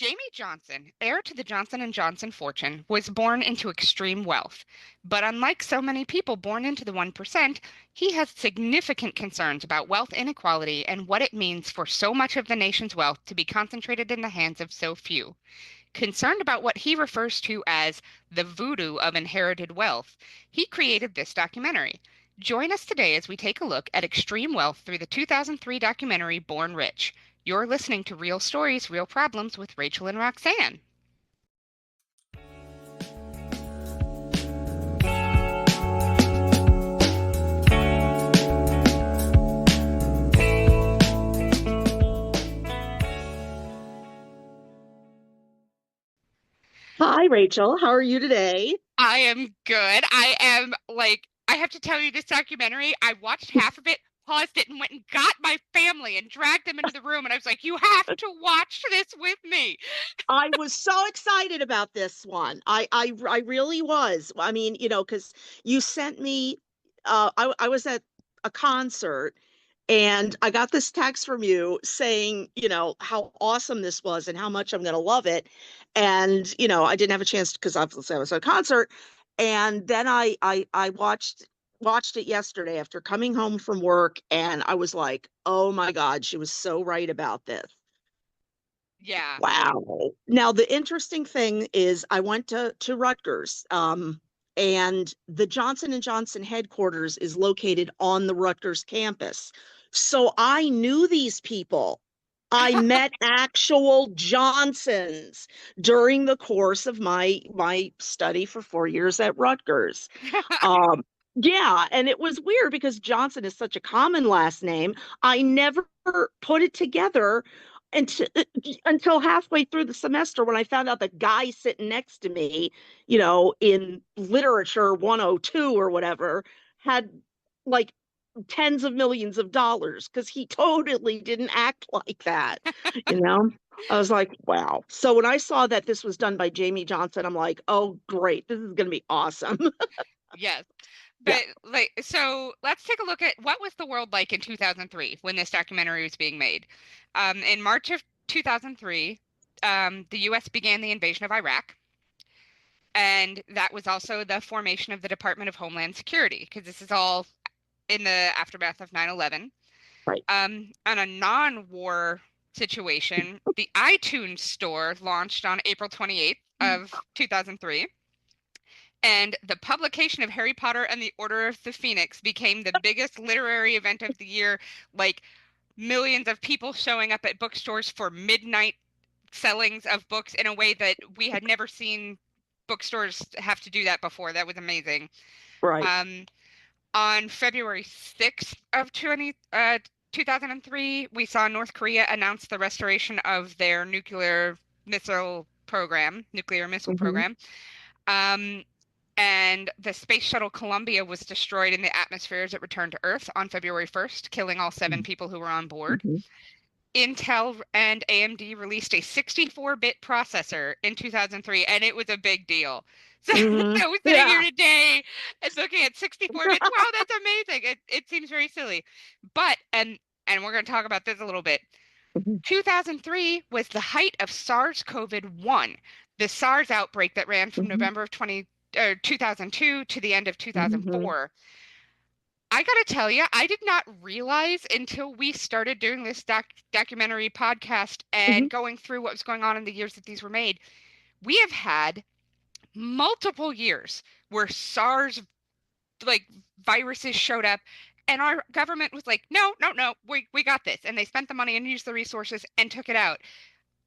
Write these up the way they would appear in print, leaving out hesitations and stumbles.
Jamie Johnson, heir to the Johnson & Johnson fortune, was born into extreme wealth. But unlike so many people born into the 1%, he has significant concerns about wealth inequality and what it means for so much of the nation's wealth to be concentrated in the hands of so few. Concerned about what he refers to as the voodoo of inherited wealth, he created this documentary. Join us today as we take a look at extreme wealth through the 2003 documentary Born Rich. You're listening to Real Stories, Real Problems with Rachael and Roxanne. Hi, Rachel. How are you today? I am good. I have to tell you, this documentary, I watched half of it, paused it, and went and got my family and dragged them into the room. And I was like, you have to watch this with me. I was so excited about this one. I really was. I mean, because you sent me, I was at a concert and I got this text from you saying, how awesome this was and how much I'm going to love it. And, I didn't have a chance because obviously I was at a concert. And then I watched it yesterday after coming home from work, and I was like, oh my God, she was so right about this. Yeah. Wow. Now, the interesting thing is I went to Rutgers, and the Johnson & Johnson headquarters is located on the Rutgers campus. So I knew these people. I met actual Johnsons during the course of my study for 4 years at Rutgers. Um, yeah, and it was weird because Johnson is such a common last name. I never put it together until until halfway through the semester when I found out the guy sitting next to me, in literature 102 or whatever, had like tens of millions of dollars because he totally didn't act like that, you know? I was like, wow. So when I saw that this was done by Jamie Johnson, I'm like, oh, great. This is going to be awesome. Yes. Yeah. But so let's take a look at what was the world like in 2003 when this documentary was being made. In March of 2003, the U.S. began the invasion of Iraq. And that was also the formation of the Department of Homeland Security, because this is all in the aftermath of 9/11. Right. On a non-war situation, the iTunes store launched on April 28th of 2003, and the publication of Harry Potter and the Order of the Phoenix became the biggest literary event of the year, like millions of people showing up at bookstores for midnight sellings of books in a way that we had never seen bookstores have to do that before. That was amazing. Right. Um, on February 6th of 2003, we saw North Korea announce the restoration of their nuclear missile Hmm. program. Um, and the space shuttle Columbia was destroyed in the atmosphere as it returned to Earth on February 1st, killing all 7 people who were on board. Hmm. Intel and AMD released a 64-bit processor in 2003, and it was a big deal. So, Hmm. so we're sitting here Yeah. today and looking at 64 bits. Wow, that's amazing. It seems very silly. But, and we're going to talk about this a little bit. 2003 was the height of SARS-CoV-1, the SARS outbreak that ran from Hmm. November of 2002 to the end of Hmm. 2004. I gotta tell you, I did not realize until we started doing this documentary podcast and Hmm. going through what was going on in the years that these were made. We have had multiple years where SARS like viruses showed up, and our government was like, no, no, no, we got this. And they spent the money and used the resources and took it out.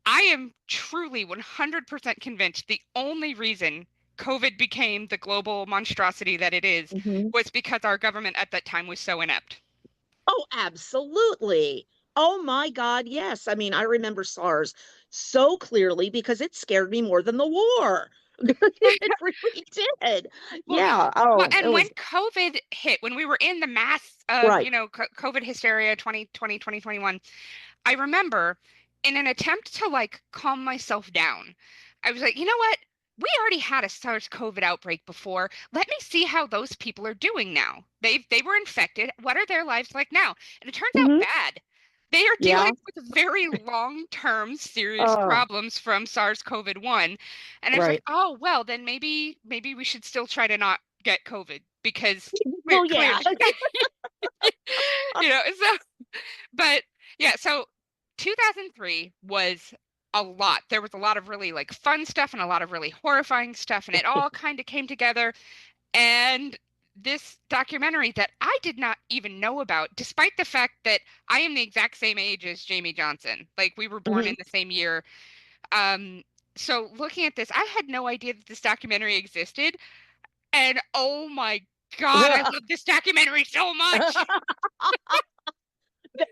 I am truly 100% convinced the only reason COVID became the global monstrosity that it is Hmm. was because our government at that time was so inept. Oh, absolutely. Oh my God, yes. I mean, I remember SARS so clearly because it scared me more than the war. It really did. Well, Yeah. well, Oh, it and when was COVID hit, when we were in the mass of, right. COVID hysteria 2020, 2021, I remember in an attempt to like calm myself down, I was like, you know what? We already had a SARS-CoV outbreak before. Let me see how those people are doing now. They were infected. What are their lives like now? And it turns out Hmm. bad. They are Yeah. dealing with very long-term serious Oh, problems from SARS-CoV-1. And it's like, right. oh, well, then maybe we should still try to not get COVID because Well, yeah. clearly, so but yeah, so 2003 was a lot. There was a lot of really like fun stuff and a lot of really horrifying stuff, and it all kind of came together. And this documentary that I did not even know about, despite the fact that I am the exact same age as Jamie Johnson. Like we were born in Mhm. the same year. Um, so looking at this, I had no idea that this documentary existed. And oh my God, I love this documentary so much.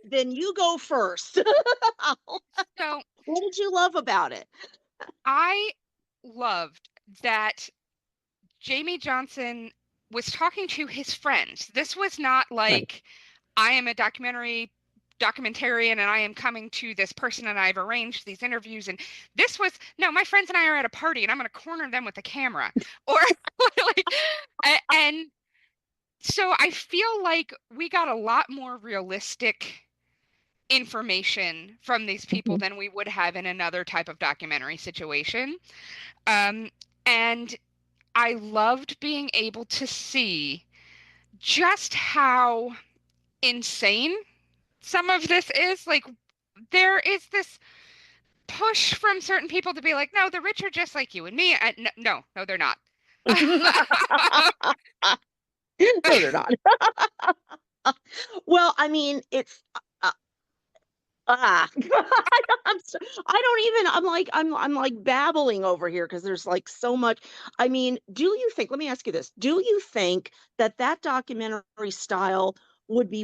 Then you go first. So What did you love about it? I loved that Jamie Johnson was talking to his friends. This was not Right. like I am a documentarian and I am coming to this person and I've arranged these interviews, and this was no, my friends and I are at a party and I'm going to corner them with a camera or like and so I feel like we got a lot more realistic information from these people Mhm. than we would have in another type of documentary situation. Um, and I loved being able to see just how insane some of this is. Like, there is this push from certain people to be like, no, the rich are just like you and me. And no, no, no, they're not. No, they're not. Well, I mean, it's I don't even, I'm like babbling over here because there's like so much. I mean, do you think, let me ask you this, do you think that that documentary style would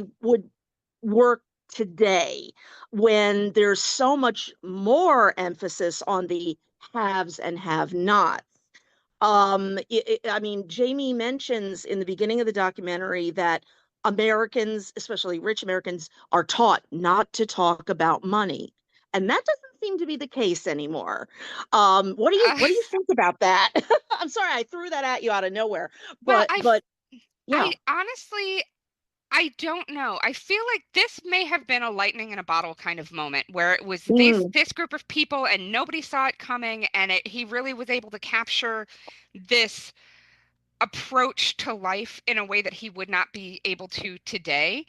work today when there's so much more emphasis on the haves and have nots? I mean, Jamie mentions in the beginning of the documentary that Americans, especially rich Americans, are taught not to talk about money, and that doesn't seem to be the case anymore. What do you think about that? I'm sorry, I threw that at you out of nowhere, well, but I yeah. honestly, I don't know. I feel like this may have been a lightning in a bottle kind of moment where it was Mm, this group of people and nobody saw it coming, and he really was able to capture this approach to life in a way that he would not be able to today.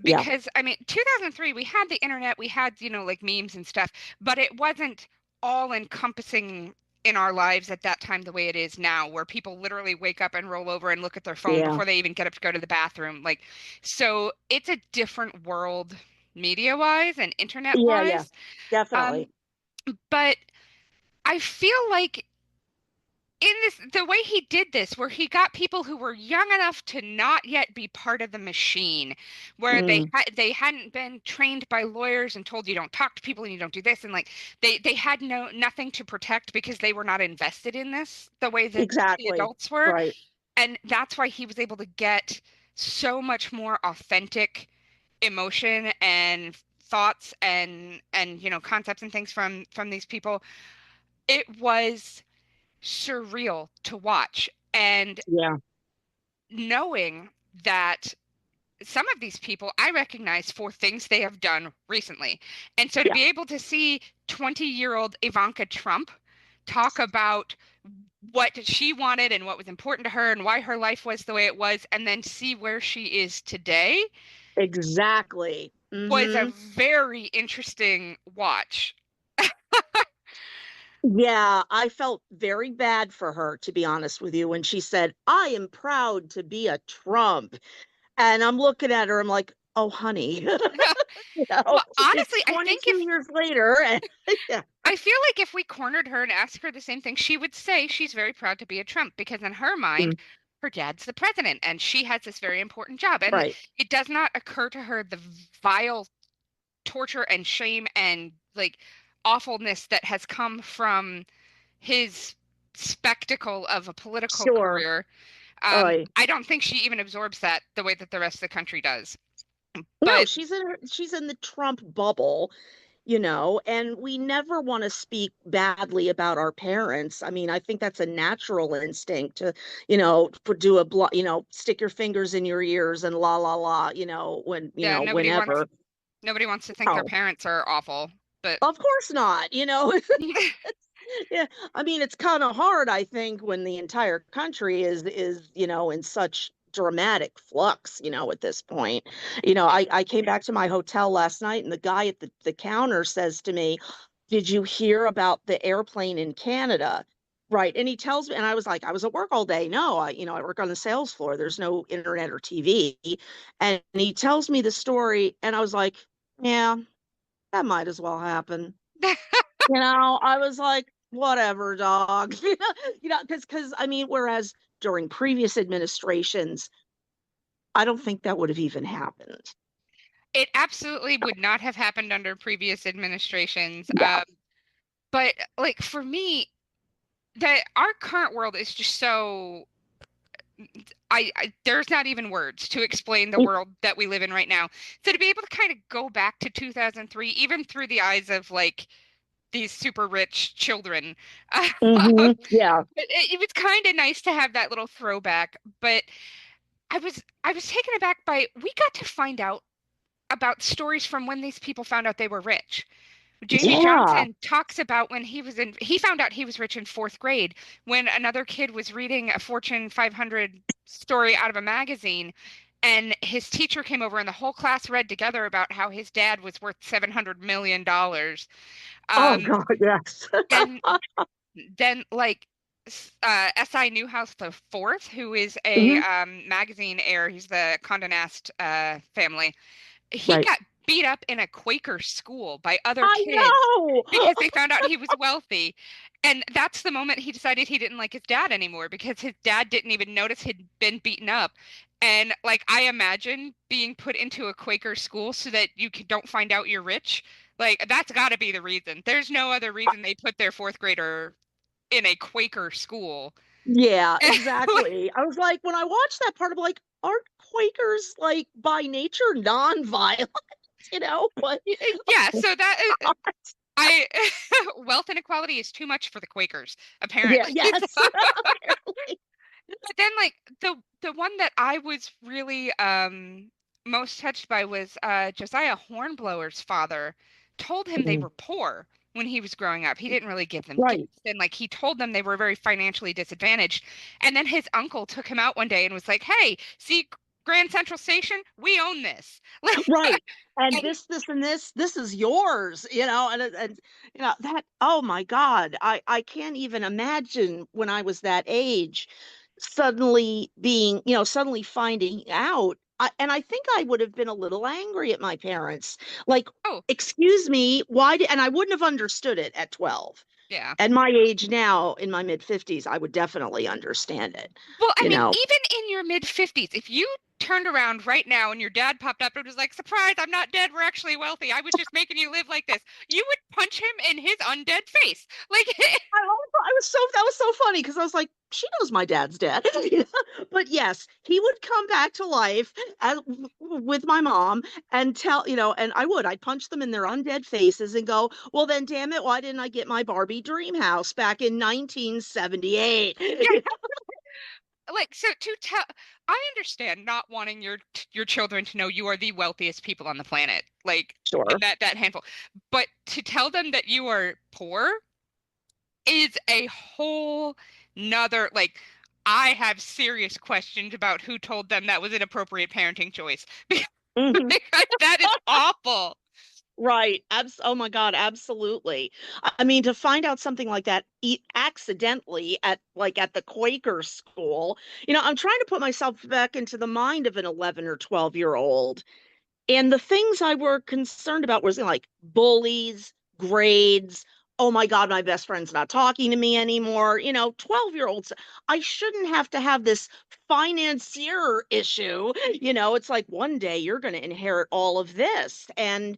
yeah, Because I mean, 2003, we had the internet, we had, like memes and stuff, but it wasn't all encompassing in our lives at that time the way it is now, where people literally wake up and roll over and look at their phone yeah, before they even get up to go to the bathroom. Like, so it's a different world media wise and internet yeah, yeah, wise. Um, definitely. but I feel like in this the way he did this where he got people who were young enough to not yet be part of the machine, where Mm, they hadn't been trained by lawyers and told you don't talk to people and you don't do this, and like they had nothing to protect because they were not invested in this the way that the exactly. adults were. Right. And that's why he was able to get so much more authentic emotion and thoughts and concepts and things from these people. It was surreal to watch. And Yeah, knowing that some of these people I recognize for things they have done recently. And so to yeah, be able to see 20-year-old Ivanka Trump talk about what she wanted and what was important to her and why her life was the way it was, and then see where she is today exactly. was a Hmm. very interesting watch. Yeah, I felt very bad for her, to be honest with you, when she said, I am proud to be a Trump. And I'm looking at her, I'm like, oh, honey, Well, it's honestly, 22 years later. And yeah, I feel like if we cornered her and asked her the same thing, she would say she's very proud to be a Trump because in her mind, mm, her dad's the president and she has this very important job. And right. it does not occur to her the vile torture and shame and like awfulness that has come from his spectacle of a political Sure. career. Uh, I don't think she even absorbs that the way that the rest of the country does. no, But she's in the Trump bubble, and we never want to speak badly about our parents. I mean, I think that's a natural instinct to, do stick your fingers in your ears and la la la, yeah, nobody wants whenever. Nobody wants to think their Oh, parents are awful, but of course not. Yeah, I mean, it's kind of hard, I think, when the entire country is in such dramatic flux, at this point. I came back to my hotel last night and the guy at the counter says to me, "Did you hear about the airplane in Canada?" Right. And he tells me, and I was like, I was at work all day. No, I work on the sales floor. There's no internet or TV. And he tells me the story, and I was like, yeah, that might as well happen. I was like, whatever, dog. Because I mean, whereas during previous administrations, I don't think that would have even happened. it absolutely would not have happened under previous administrations. Yeah. But like for me, that our current world is just so there's not even words to explain the world that we live in right now. So to be able to kind of go back to 2003, even through the eyes of like these super rich children, Hmm. Yeah. it was kind of nice to have that little throwback. But I was taken aback by we got to find out about stories from when these people found out they were rich. Jamie Yeah. Johnson talks about when he found out he was rich in fourth grade when another kid was reading a Fortune 500 story out of a magazine. And his teacher came over, and the whole class read together about how his dad was worth $700 million. Oh Um, God, yes. and then, like, S.I. Newhouse the fourth, who is a Mhm. magazine heir, he's the Condé Nast family, he Right. got beat up in a Quaker school by other I kids know. because they found out he was wealthy. And that's the moment he decided he didn't like his dad anymore because his dad didn't even notice he'd been beaten up. And like I imagine being put into a Quaker school so that don't find out you're rich. Like that's got to be the reason. There's no other reason they put their fourth grader in a Quaker school. Yeah, exactly. I was like, when I watched that part, I'm like, aren't Quakers like by nature non-violent? But Yeah, so that I wealth inequality is too much for the Quakers, yeah, apparently. yes. Apparently. But then like the one that I was really most touched by was Josiah Hornblower's father told him they Mm, were poor when he was growing up. He didn't really give them right. gifts and like he told them they were very financially disadvantaged. And then his uncle took him out one day and was like, "Hey, see Grand Central Station? We own this." Right. And And this is yours, and that, oh my God, I can't even imagine when I was that age, suddenly finding out. And I think I would have been a little angry at my parents. Like, oh, excuse me, and I wouldn't have understood it at 12. yeah. At my age now, in my mid 50s, I would definitely understand it, Well, I you mean, know. even in your mid 50s, if you turned around right now and your dad popped up and was like, "Surprise, I'm not dead. We're actually wealthy. I was just making you live like this." You would punch him in his undead face. Like, That was so funny because I was like, she knows my dad's dead. But yes, he would come back to life with my mom and I'd punch them in their undead faces and go, well, then damn it, why didn't I get my Barbie dream house back in 1978? like so to tell I understand not wanting your children to know you are the wealthiest people on the planet. Like in Sure. that handful. But to tell them that you are poor is a whole nother like I have serious questions about who told them that was an appropriate parenting choice Mhm. because that is awful. Right. Oh my God, absolutely. I mean, to find out something like that accidentally at the Quaker school, I'm trying to put myself back into the mind of an 11 or 12-year-old. And the things I were concerned about was like bullies, grades. Oh my God, my best friend's not talking to me anymore. 12-year-olds. I shouldn't have to have this financier issue. It's like one day you're going to inherit all of this. And,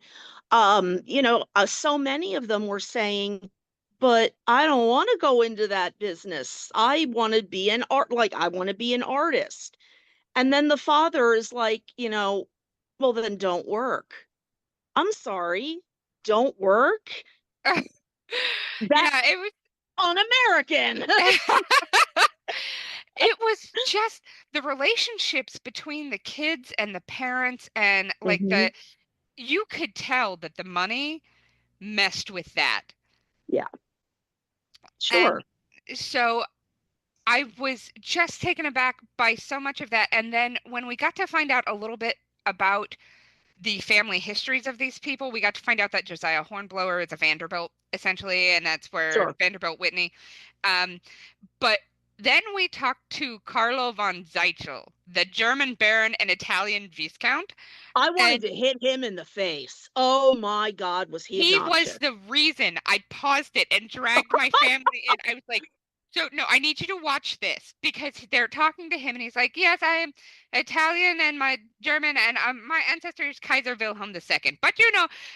so many of them were saying, but I don't want to go into that business. I want to be I want to be an artist. And then the father is like, well, then don't work. I'm sorry, don't work? That's Yeah, it was un-American. it was just the relationships between the kids and the parents and like Hmm. you could tell that the money messed with that. Yeah, And sure. so I was just taken aback by so much of that. And then when we got to find out a little bit about the family histories of these people, we got to find out that Josiah Hornblower is a Vanderbilt, essentially, and that's where Sure. Vanderbilt Whitney. Um, but then we talked to Carlo von Zeichel, the German baron and Italian viscount, I wanted and to hit him in the face. Oh my God, was he he was obnoxious? the reason I paused it and dragged my family in. I was like, so no, I need you to watch this because they're talking to him and he's like, yes, I am Italian and my German and my ancestor is Kaiser Wilhelm II. But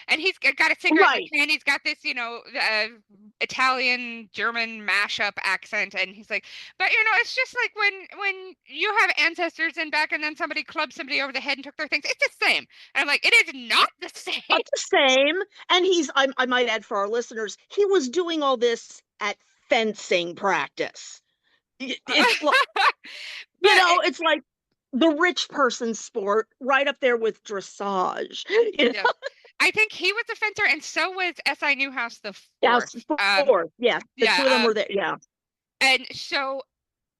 and he's got a cigarette in Right, his hand. He's got this, Italian German mashup accent, and he's like, but it's just like when you have ancestors in back and then somebody clubbed somebody over the head and took their things. It's the same. And I'm like, it is not the same. not the same. And I might add for our listeners, he was doing all this at fencing practice. It's But it's like the rich person's sport, right up there with dressage. yeah, I think he was a fencer, and so was S.I. Newhouse the Yes, fourth. fourth. Yes, the Yeah, two of them were there. Yeah. and so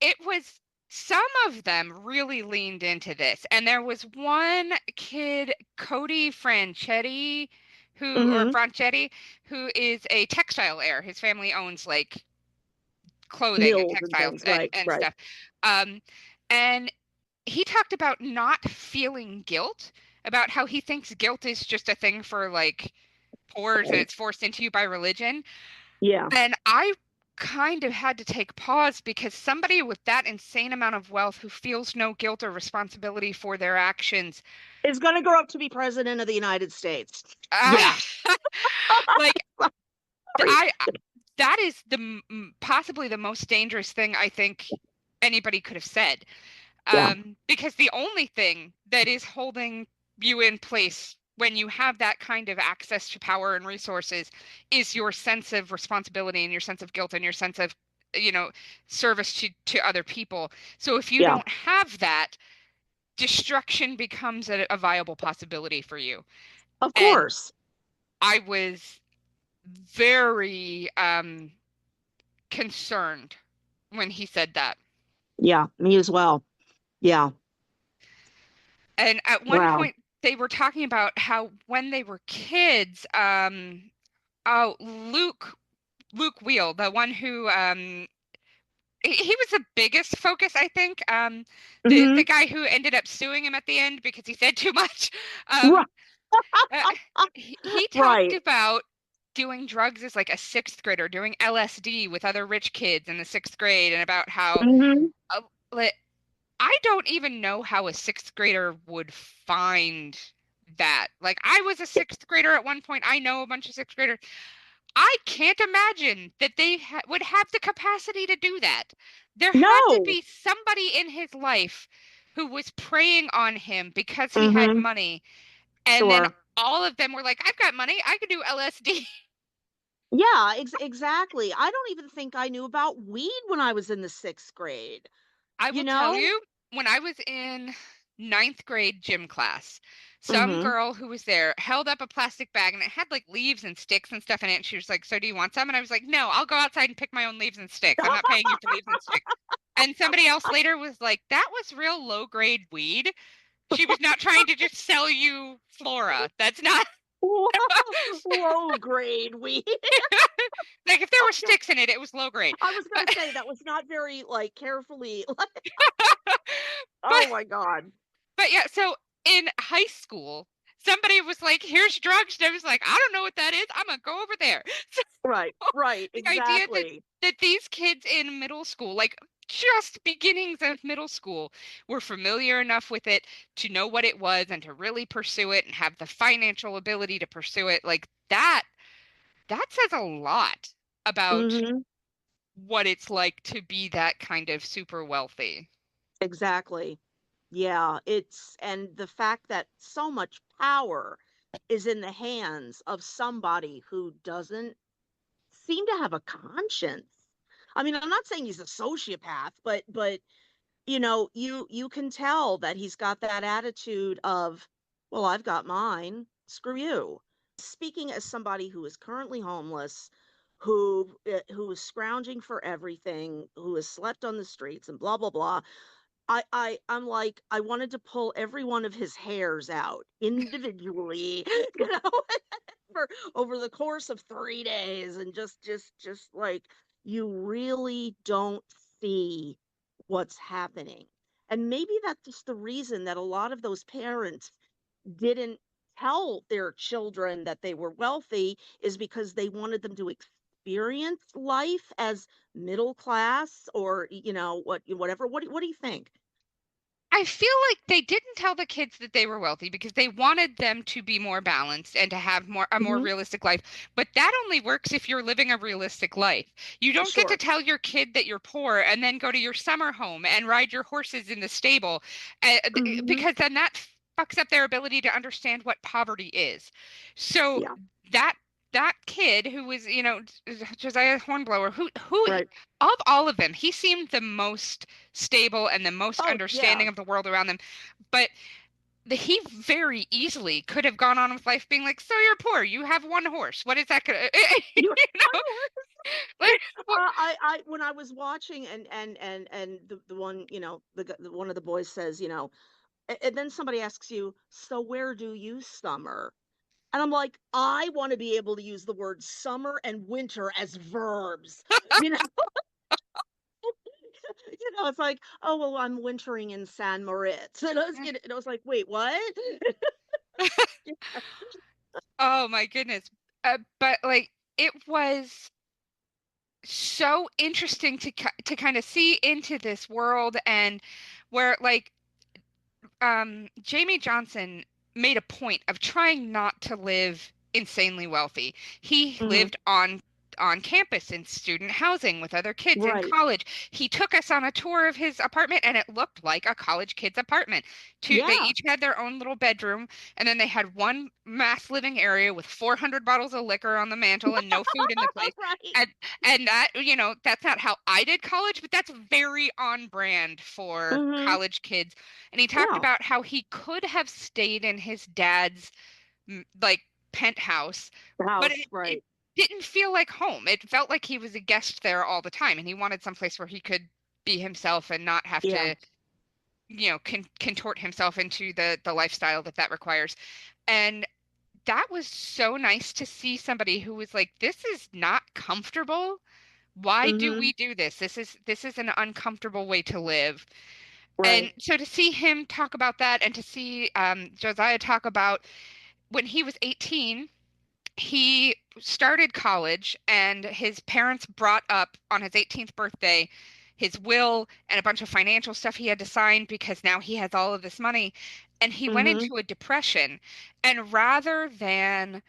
it was. Some of them really leaned into this, and there was one kid, Cody Franchetti, or Mm-hmm. Franchetti, who is a textile heir. His family owns like clothing and Mills and textiles things. and Right, and right. stuff. Um, and he talked about not feeling guilt, about how he thinks guilt is just a thing for like pours and it's forced into you by religion. Yeah. And I kind of had to take pause because somebody with that insane amount of wealth who feels no guilt or responsibility for their actions, Is going to grow up to be president of the United States. uh, Yeah. like Sorry. I that is possibly the most dangerous thing I think anybody could have said. Yeah. Because the only thing that is holding you in place when you have that kind of access to power and resources is your sense of responsibility and your sense of guilt and your sense of, you know, service to other people. So if you Yeah. don't have that, destruction becomes a viable possibility for you. Of And course. I was very concerned when he said that. Yeah. Me as well. Yeah. And at one Wow. point, they were talking about how when they were kids, oh, Luke Wheel, the one who he was the biggest focus, I think. The Mm-hmm. guy who ended up suing him at the end because he said too much. Right. Um, uh, he talked Right. about doing drugs as like a sixth grader, doing LSD with other rich kids in the sixth grade, and about how Mm-hmm. uh, like, I don't even know how a sixth grader would find that. Like, I was a sixth grader at one point. I know a bunch of sixth graders. I can't imagine that they would have the capacity to do that. There had to No. be somebody in his life who was preying on him because he had Mm-hmm. money. And then Sure. all of them were like, I've got money. I could do LSD. Yeah, exactly. I don't even think I knew about weed when I was in the sixth grade. I You will tell know? you, when I was in ninth grade gym class, some Mm-hmm. girl who was there held up a plastic bag and it had like leaves and sticks and stuff in it. And she was like, so do you want some? And I was like, no, I'll go outside and pick my own leaves and sticks. I'm not paying you for leaves and sticks. And somebody else later was like, that was real low grade weed. She was not trying to just sell you flora. That's not Low grade weed. like if there were Okay. sticks in it, it was low grade. I was But gonna say that was not very like carefully. but Oh my God. But yeah, so in high school, somebody was like, "Here's drugs," and I was like, "I don't know what that is. I'm gonna go over there." Right, So right, the idea that exactly. these kids in middle school, like just beginnings of middle school, were familiar enough with it to know what it was and to really pursue it and have the financial ability to pursue it, like that says a lot about Hmm. what it's like to be that kind of super wealthy. Exactly. Yeah, and the fact that so much power is in the hands of somebody who doesn't seem to have a conscience. I mean, I'm not saying he's a sociopath, but you can tell that he's got that attitude of, well, I've got mine. screw you. Speaking as somebody who is currently homeless, who is scrounging for everything, who has slept on the streets and blah blah blah, I'm like, I wanted to pull every one of his hairs out individually, you know, for over the course of 3 days, and just like, you really don't see what's happening. And maybe that's just the reason that a lot of those parents didn't tell their children that they were wealthy, is because they wanted them to experience life as middle class, or, whatever. What do you think? I feel like they didn't tell the kids that they were wealthy because they wanted them to be more balanced and to have more Mhm. realistic life. But that only works if you're living a realistic life. You don't get to Sure. tell your kid that you're poor and then go to your summer home and ride your horses in the stable, Mhm. because then that fucks up their ability to understand what poverty is. So Yeah. that that kid who was, Josiah Hornblower, who Right. of all of them, he seemed the most stable and the most Oh, yeah. understanding of the world around them. But he very easily could have gone on with life being like, so you're poor, you have one horse. What is that gonna, You know? Like, what? when I was watching, and the one, the one of the boys says, and then somebody asks you, "So where do you summer?" And I'm like, I want to be able to use the words summer and winter as verbs. You know, it's like, oh well, I'm wintering in San Moritz. And I was like, wait, what? Oh my goodness. But like, it was so interesting to kind of see into this world, and where like Jamie Johnson made a point of trying not to live insanely wealthy. He Hmm. lived on campus in student housing with other kids in Right. college. He took us on a tour of his apartment and it looked like a college kid's apartment. They Yeah. each had their own little bedroom, and then they had one mass living area with 400 bottles of liquor on the mantle and no food in the place. Right. And that, that's not how I did college, but that's very on brand for Hmm. college kids. And he talked Yeah. about how he could have stayed in his dad's like penthouse, The but house. it Right. didn't feel like home. It felt like he was a guest there all the time, and he wanted someplace where he could be himself and not have Yeah. to, contort himself into the lifestyle that requires. And that was so nice to see somebody who was like, this is not comfortable. Why do Hmm. we do this? This is an uncomfortable way to live. And Right. so to see him talk about that, and to see Josiah talk about when he was 18, he started college, and his parents brought up on his 18th birthday his will and a bunch of financial stuff he had to sign because now he has all of this money. And he went Hmm. into a depression. And rather than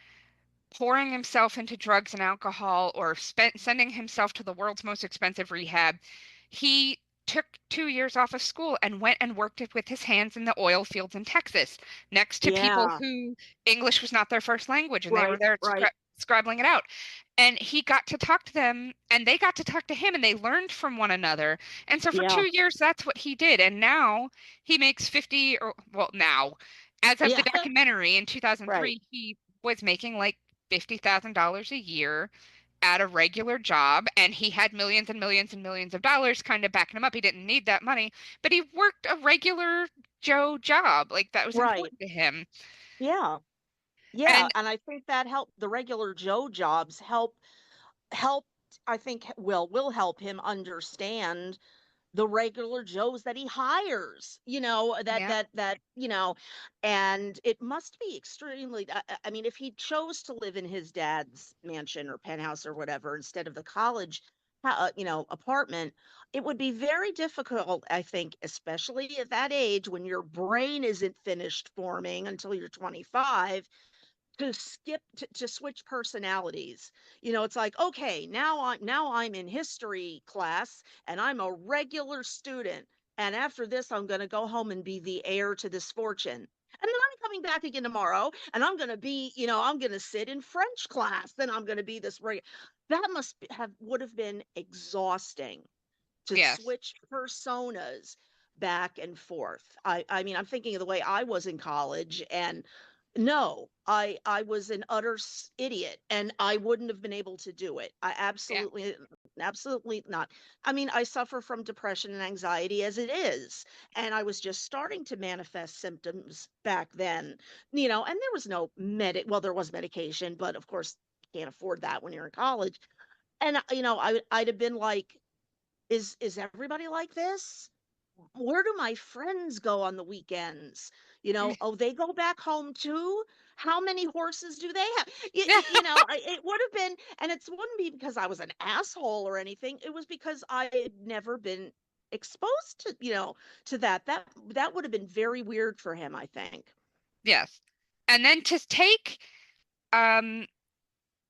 pouring himself into drugs and alcohol or sending himself to the world's most expensive rehab, he took 2 years off of school and went and worked with his hands in the oil fields in Texas, next to people Yeah. who English was not their first language, and they were Right. there Right. scribbling it out. And he got to talk to them, and they got to talk to him, and they learned from one another. And so for Yeah. 2 years, that's what he did. And now he makes 50, or well, now, as of the Yeah. documentary in Right. 2003, he was making like $50,000 a year at a regular job, and he had millions and millions and millions of dollars kind of backing him up. He didn't need that money, but he worked a regular Joe job. Like, that was Right. important to him. Yeah. Yeah. And And I think that helped the regular Joe jobs help. I think will help him understand the regular Joes that he hires, yeah, and it must be extremely, I mean, if he chose to live in his dad's mansion or penthouse or whatever instead of the college, apartment, it would be very difficult, I think, especially at that age when your brain isn't finished forming until you're 25, to switch personalities. It's like, okay, now I'm in history class and I'm a regular student, and after this I'm going to go home and be the heir to this fortune. And then I'm coming back again tomorrow and I'm going to be, I'm going to sit in French class, then I'm going to be this that would have been exhausting to yes, switch personas back and forth. I mean, I'm thinking of the way I was in college, and No, I was an utter idiot, and I wouldn't have been able to do it. I Yeah. absolutely not. I mean, I suffer from depression and anxiety as it is, and I was just starting to manifest symptoms back then, and there was no well, there was medication, but of course, you can't afford that when you're in college. And I'd have been like, is everybody like this? Where do my friends go on the weekends? Oh, they go back home too? How many horses do they have? Yeah. It would have been, and it wouldn't be because I was an asshole or anything. It was because I had never been exposed to that. That would have been very weird for him, I think. Yes. And then to take um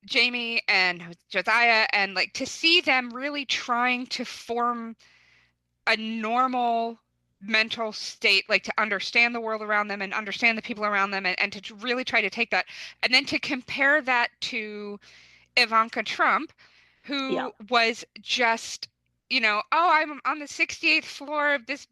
Jamie and Josiah and like to see them really trying to form a normal mental state, like to understand the world around them and understand the people around them and to really try to take that and then to compare that to Ivanka Trump, Yeah. who was just, oh, I'm on the 68th floor of this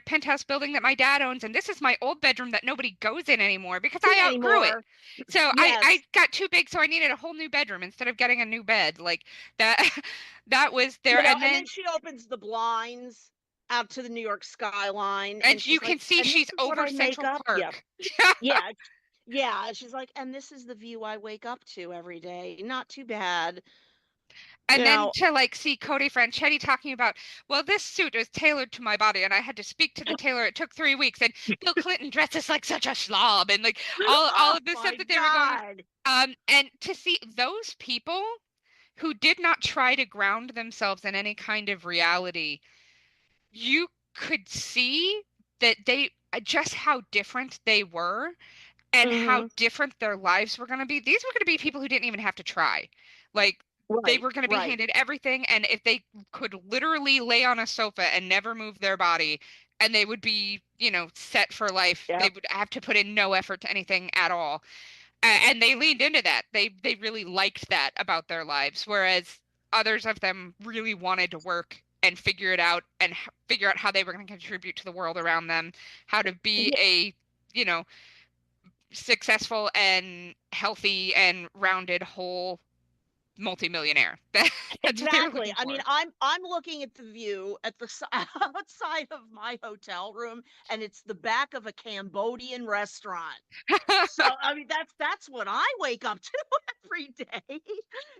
penthouse building that my dad owns, and this is my old bedroom that nobody goes in anymore because I outgrew it. Anymore. So I Yes. got too big, so I needed a whole new bedroom instead of getting a new bed. Like that, that was there. And And then then, she opens the blinds out to the New York skyline, and and you she's can like, see and this she's is what over I make Central up. Yeah. Park. Yeah. Yeah. She's like, and this is the view I wake up to every day. Not too bad. You And then know, to like see Cody Franchetti talking about, well, this suit is tailored to my body, and I had to speak to the tailor. It took 3 weeks, and Bill Clinton dresses like such a slob, and like all oh of the stuff my that they were going. God. And to see those people who did not try to ground themselves in any kind of reality, you could see that they just how different they were and how Hmm. different their lives were going to be. These were going to be people who didn't even have to try. Like they Right. were going to be Right. handed everything, and if they could literally lay on a sofa and never move their body, and they would be, set for life. They Yep. would have to put in no effort to anything at all. And they leaned into that. They really liked that about their lives, whereas others of them really wanted to work and figure it out and figure out how they were going to contribute to the world around them, how to be Yeah, a, you know, successful and healthy and rounded whole multimillionaire. That's what they were exactly. looking I mean, for. I'm looking at the view at the outside of my hotel room, and it's the back of a Cambodian restaurant. So, I mean, that's what I wake up to every day.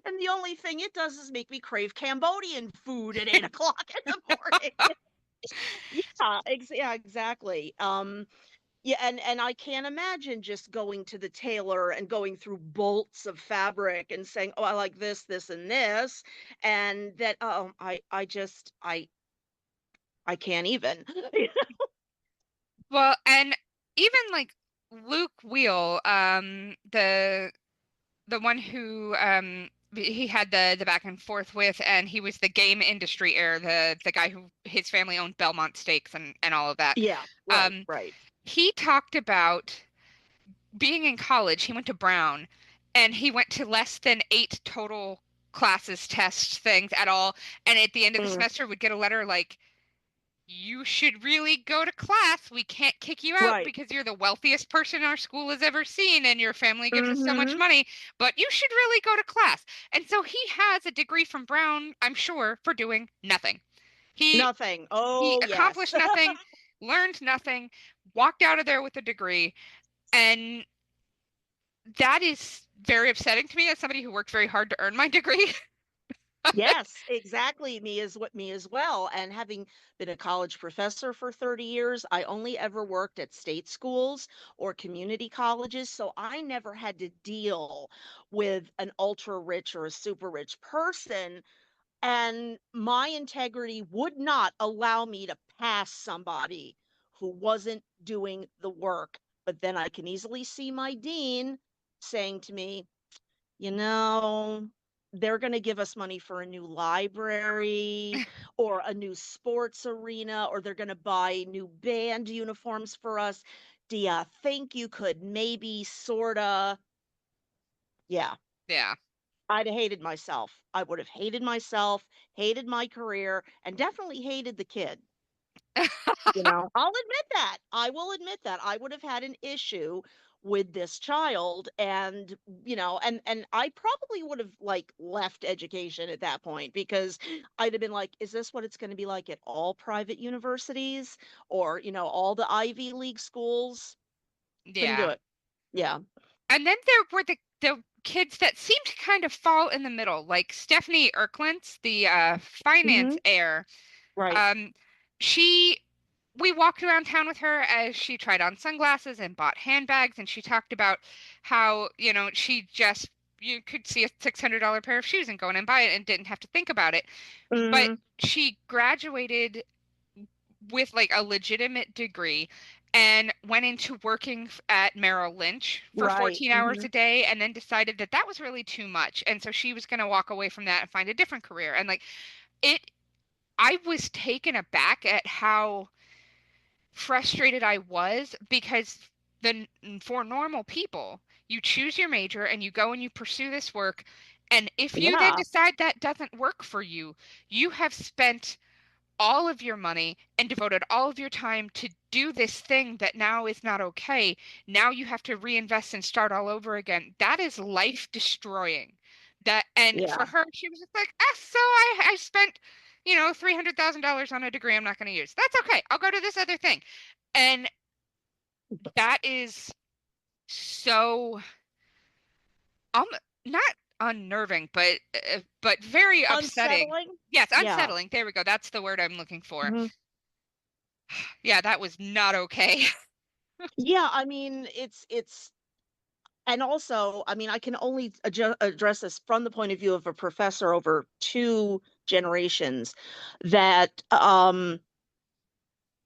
And the only thing it does is make me crave Cambodian food at 8 o'clock in the morning. Yeah, yeah, exactly. Yeah, and I can't imagine just going to the tailor and going through bolts of fabric and saying, "Oh, I like this, and this," and that, oh, I can't even. Well, and even like Luke Wheel, the one who he had the back and forth with, and he was the game industry heir, the guy who his family owned Belmont Stakes and all of that. Yeah, right, Um, right. he talked about being in college. He went to Brown, and he went to less than 8 total classes, tests, things at all. And at the end of the Mm, semester, would get a letter like, you should really go to class. We can't kick you out right. because you're the wealthiest person our school has ever seen and your family gives us so much Mhm. money, but you should really go to class. And so he has a degree from Brown, I'm sure, for doing nothing. He Nothing. he Oh, yes. accomplished nothing, learned nothing, walked out of there with a degree, and that is very upsetting to me as somebody who worked very hard to earn my degree. Yes, exactly. Me as well. And having been a college professor for 30 years, I only ever worked at state schools or community colleges. So I never had to deal with an ultra rich or a super rich person. And my integrity would not allow me to pass somebody who wasn't doing the work. But then I can easily see my dean saying to me, you know, they're going to give us money for a new library or a new sports arena, or they're going to buy new band uniforms for us. Do you think you could maybe sort of? Yeah, Yeah. I'd have hated myself. I would have hated myself, hated my career, and definitely hated the kid. I'll admit that. I will admit that I would have had an issue with this child. And and I probably would have like left education at that point, because I'd have been like, is this what it's going to be like at all private universities, or all the Ivy League schools? Couldn't do Yeah. it. Yeah. And then there were the kids that seemed to kind of fall in the middle, like Stephanie Erklintz, the finance Hmm. heir. Right. Um, she, we walked around town with her as she tried on sunglasses and bought handbags, and she talked about how, she just, you could see a $600 pair of shoes and go in and buy it and didn't have to think about it. But Hmm. she graduated with like a legitimate degree and went into working at Merrill Lynch for Right. 14 hours Hmm. a day and then decided that that was really too much. And so she was going to walk away from that and find a different career. And like it, I was taken aback at how frustrated I was because for normal people, you choose your major and you go and you pursue this work. And if you then Yeah. decide that doesn't work for you, you have spent all of your money and devoted all of your time to do this thing that now is not okay. Now you have to reinvest and start all over again. That is life destroying. That, and for Yeah. her, she was just like, ah, so I spent, $300,000 on a degree I'm not going to use. That's okay. I'll go to this other thing. And that is so um not unnerving, but very upsetting. Unsettling. Yes, Yeah. unsettling. There we go. That's the word I'm looking for. Hmm. Yeah, that was not okay. Yeah. I mean, and also, I mean, I can only address this from the point of view of a professor over two generations, that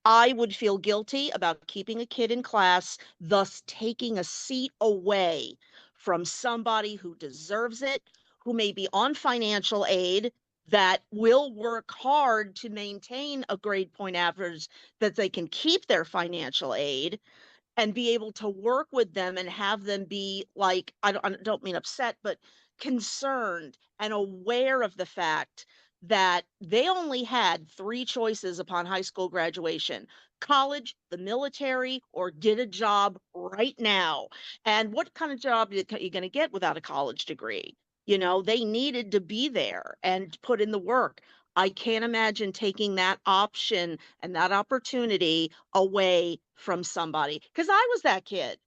I would feel guilty about keeping a kid in class, thus taking a seat away from somebody who deserves it, who may be on financial aid, that will work hard to maintain a grade point average that they can keep their financial aid, and be able to work with them and have them be like, I don't mean upset, but concerned and aware of the fact that they only had three choices upon high school graduation: college, the military, or get a job right now. And what kind of job are you going to get without a college degree? They needed to be there and put in the work. I can't imagine taking that option and that opportunity away from somebody, because I was that kid.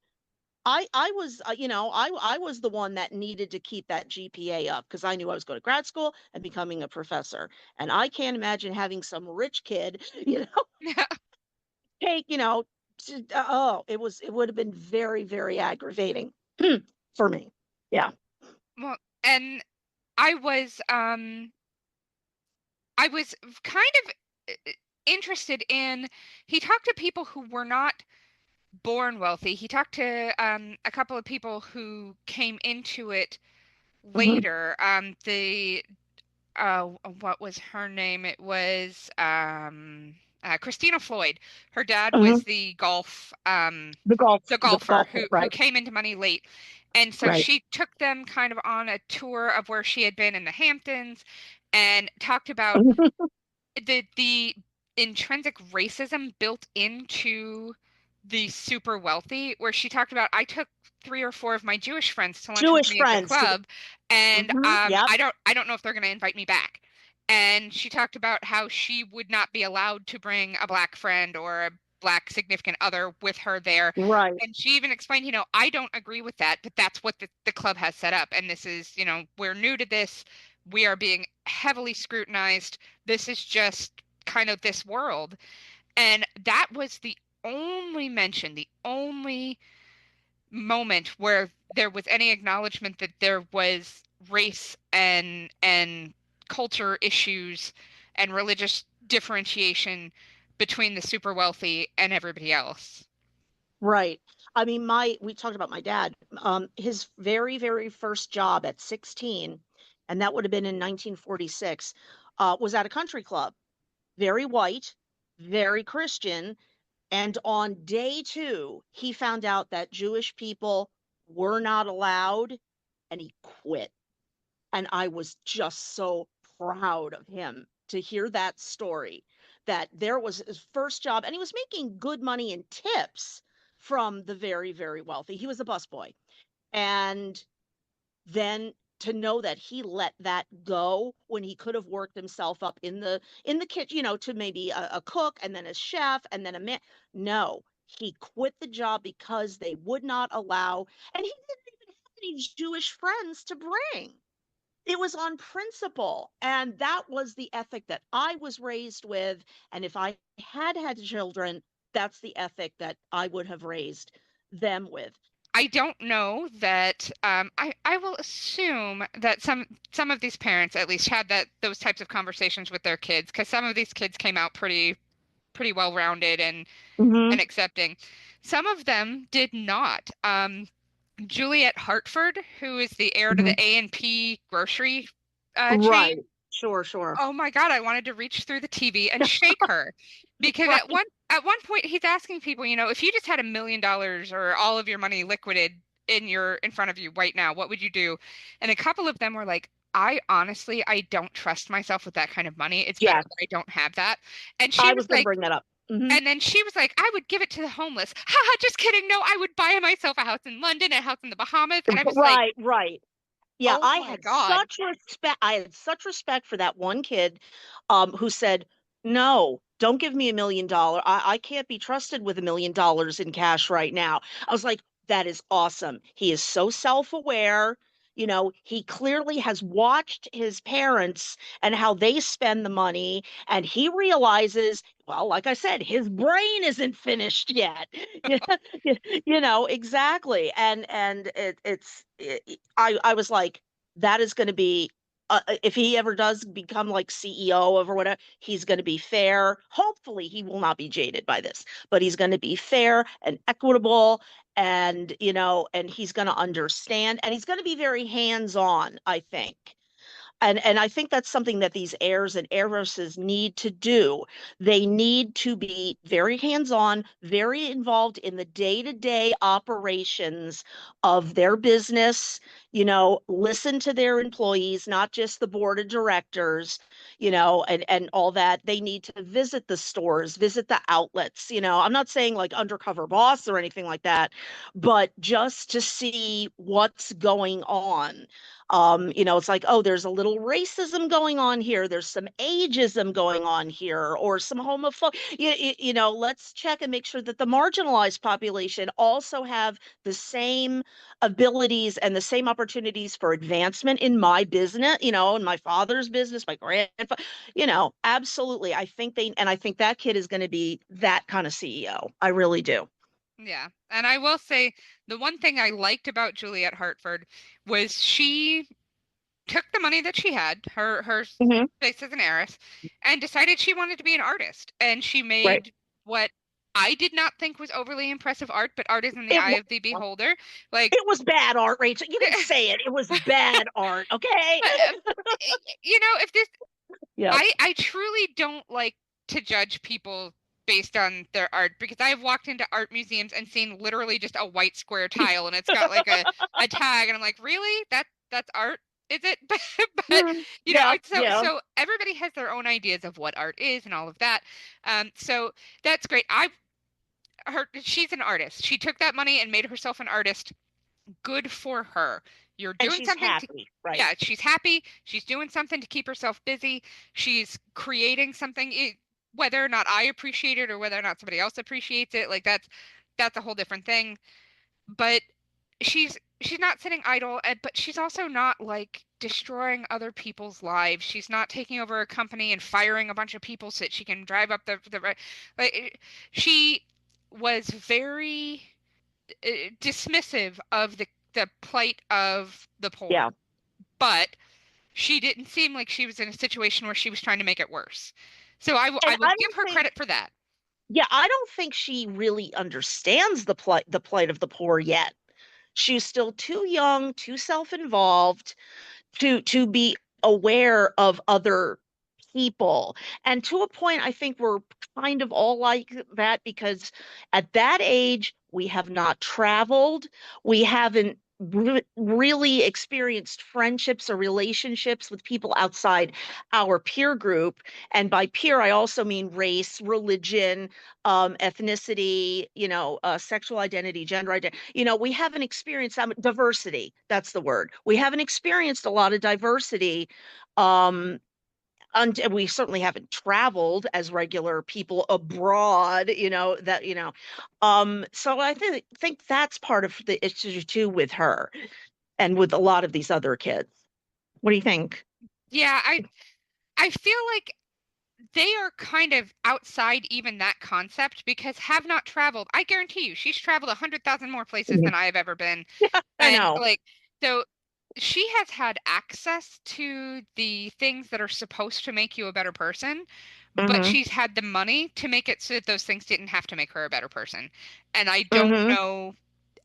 I was I was the one that needed to keep that GPA up, because I knew I was going to grad school and becoming a professor. And I can't imagine having some rich kid take oh, it would have been very, very aggravating for me. Yeah. Well, and I was I was kind of interested in he talked to people who were not born wealthy. He talked to a couple of people who came into it Hmm. later. The what was her name? It was Christina Floyd. Her dad Hmm. was the The golfer golf, who right, came into money late. And so right. she took them kind of on a tour of where she had been in the Hamptons and talked about the intrinsic racism built into the super wealthy, where she talked about, I took three or four of my Jewish friends to lunch with Jewish me at the friends. club, and Yep. I don't know if they're going to invite me back. And she talked about how she would not be allowed to bring a black friend or a black significant other with her there. Right. And she even explained, I don't agree with that, but that's what the club has set up. And this is, we're new to this. We are being heavily scrutinized. This is just kind of this world. And that was the only mention, the only moment where there was any acknowledgement that there was race and culture issues and religious differentiation between the super wealthy and everybody else. Right. I mean, we talked about my dad. His very, very first job at 16, and that would have been in 1946, was at a country club. Very white, very Christian. And on day two, he found out that Jewish people were not allowed, and he quit. And I was just so proud of him to hear that story, that there was his first job, and he was making good money in tips from the very, very wealthy. He was a busboy. And then to know that he let that go when he could have worked himself up in the kitchen, to maybe a cook and then a chef and then a man. No, he quit the job because they would not allow, and he didn't even have any Jewish friends to bring. It was on principle. And that was the ethic that I was raised with. And if I had had children, that's the ethic that I would have raised them with. I don't know that I will assume that some of these parents at least had those types of conversations with their kids because some of these kids came out pretty well rounded Hmm. and accepting. Some of them did not. Juliet Hartford, who is the heir to Hmm. the A&P grocery chain. Right. Sure, sure. Oh my God, I wanted to reach through the TV and shake her because Right. at one point he's asking people, if you just had $1 million or all of your money liquided in front of you right now, what would you do? And a couple of them were like, I don't trust myself with that kind of money. It's better Yes, that I don't have that. And she I was was going to like, bring that up. Hmm. and then she was like, I would give it to the homeless. Haha, just kidding. No, I would buy myself a house in London, a house in the Bahamas. And I was like, Right, right. Yeah, oh my God. I had such respect for that one kid who said, "No, don't give me $1 million. I can't be trusted with $1 million in cash right now." I was like, that is awesome. He is so self-aware. He clearly has watched his parents and how they spend the money, and he realizes, well, like I said, his brain isn't finished yet. Exactly. And I was like, that is going to be, if he ever does become like CEO of or whatever, he's going to be fair. Hopefully, he will not be jaded by this, but he's going to be fair and equitable, and he's going to understand, and he's going to be very hands-on, I think. And I think that's something that these heirs and heiresses need to do. They need to be very hands-on, very involved in the day-to-day operations of their business, listen to their employees, not just the board of directors, and all that. They need to visit the stores, visit the outlets. I'm not saying like undercover boss or anything like that, but just to see what's going on. It's like, oh, there's a little racism going on here. There's some ageism going on here, or some homophobia. Let's check and make sure that the marginalized population also have the same abilities and the same opportunities for advancement in my business, in my father's business, my grandfather, absolutely. I think that kid is going to be that kind of CEO. I really do. Yeah. And I will say the one thing I liked about Juliet Hartford was she took the money that she had, her Hmm. place as an heiress, and decided she wanted to be an artist. And she Right. made what I did not think was overly impressive art, but art is in the It eye was. of the beholder. Like, It was bad art, Rachel. You can say it. It was bad art. Okay. but if this Yeah. I truly don't like to judge people based on their art because I've walked into art museums and seen literally just a white square tile and it's got like a tag and I'm like, really? That's art? Is it? But Yeah. Yeah. so everybody has their own ideas of what art is and all of that. So that's great. She's an artist. She took that money and made herself an artist. Good for her. You're And doing she's something to, happy, right? yeah, she's happy. She's doing something to keep herself busy. She's creating something, whether or not I appreciate it or whether or not somebody else appreciates it, like that's a whole different thing. But she's not sitting idle, but she's also not like destroying other people's lives. She's not taking over a company and firing a bunch of people so that she can drive up the right. She was very dismissive of the plight of the poor, Yeah. but she didn't seem like she was in a situation where she was trying to make it worse. So And I will I give don't her think, credit for that. yeah, I don't think she really understands the plight of the poor yet. She's still too young, too self-involved to be aware of other people. And to a point, I think we're kind of all like that because at that age, we have not traveled. We haven't really experienced friendships or relationships with people outside our peer group. And by peer, I also mean race, religion, ethnicity, sexual identity, gender identity. We haven't experienced diversity. That's the word. We haven't experienced a lot of diversity. Um, and we certainly haven't traveled as regular people abroad, so I think that's part of the issue too with her and with a lot of these other kids. What do you think? Yeah, I feel like they are kind of outside even that concept because have not traveled. I guarantee you, she's traveled 100,000 more places Mhm. than I have ever been. I And know. like, so she has had access to the things that are supposed to make you a better person, but Hmm. she's had the money to make it so that those things didn't have to make her a better person. And I don't Hmm. know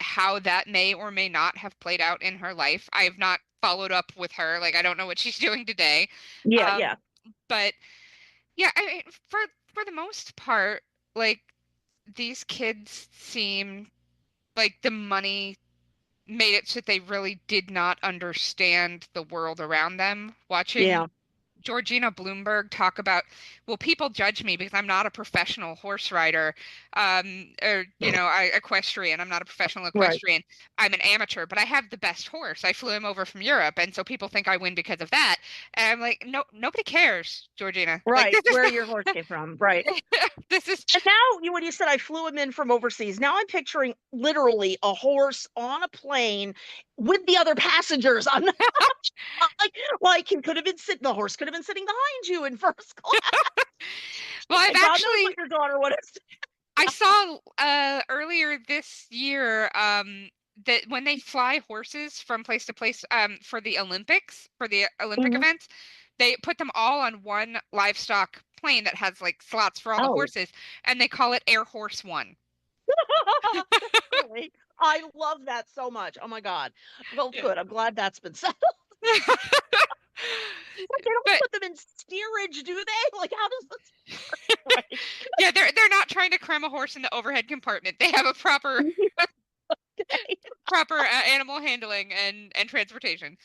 how that may or may not have played out in her life. I have not followed up with her. Like, I don't know what she's doing today. Yeah, Um, yeah, but yeah, I mean, for the most part, like these kids seem like the money made it so they really did not understand the world around them. Watching yeah. Georgina Bloomberg talk about, well, people judge me because I'm not a professional horse rider, or equestrian. I'm not a professional Right, equestrian. I'm an amateur, but I have the best horse. I flew him over from Europe, and so people think I win because of that. And I'm like, no, nobody cares, Georgina. Like right. this is Where not, your horse came from, right? this is And now, when you said I flew him in from overseas, now I'm picturing literally a horse on a plane with the other passengers. I'm not like he could have been sitting. The horse could have been sitting behind you in first class. well, I've And God knows what actually your daughter would have said. I saw earlier this year that when they fly horses from place to place for the Olympics, for the Olympic Mhm. events, they put them all on one livestock plane that has like slots for all the Oh, horses, and they call it Air Horse One. really? I love that so much. Oh my God. Well, Yeah. good. I'm glad that's been settled. Like they don't But put them in steerage, do they? Like how does this work? yeah, they're not trying to cram a horse in the overhead compartment. They have a proper Right. animal handling and transportation.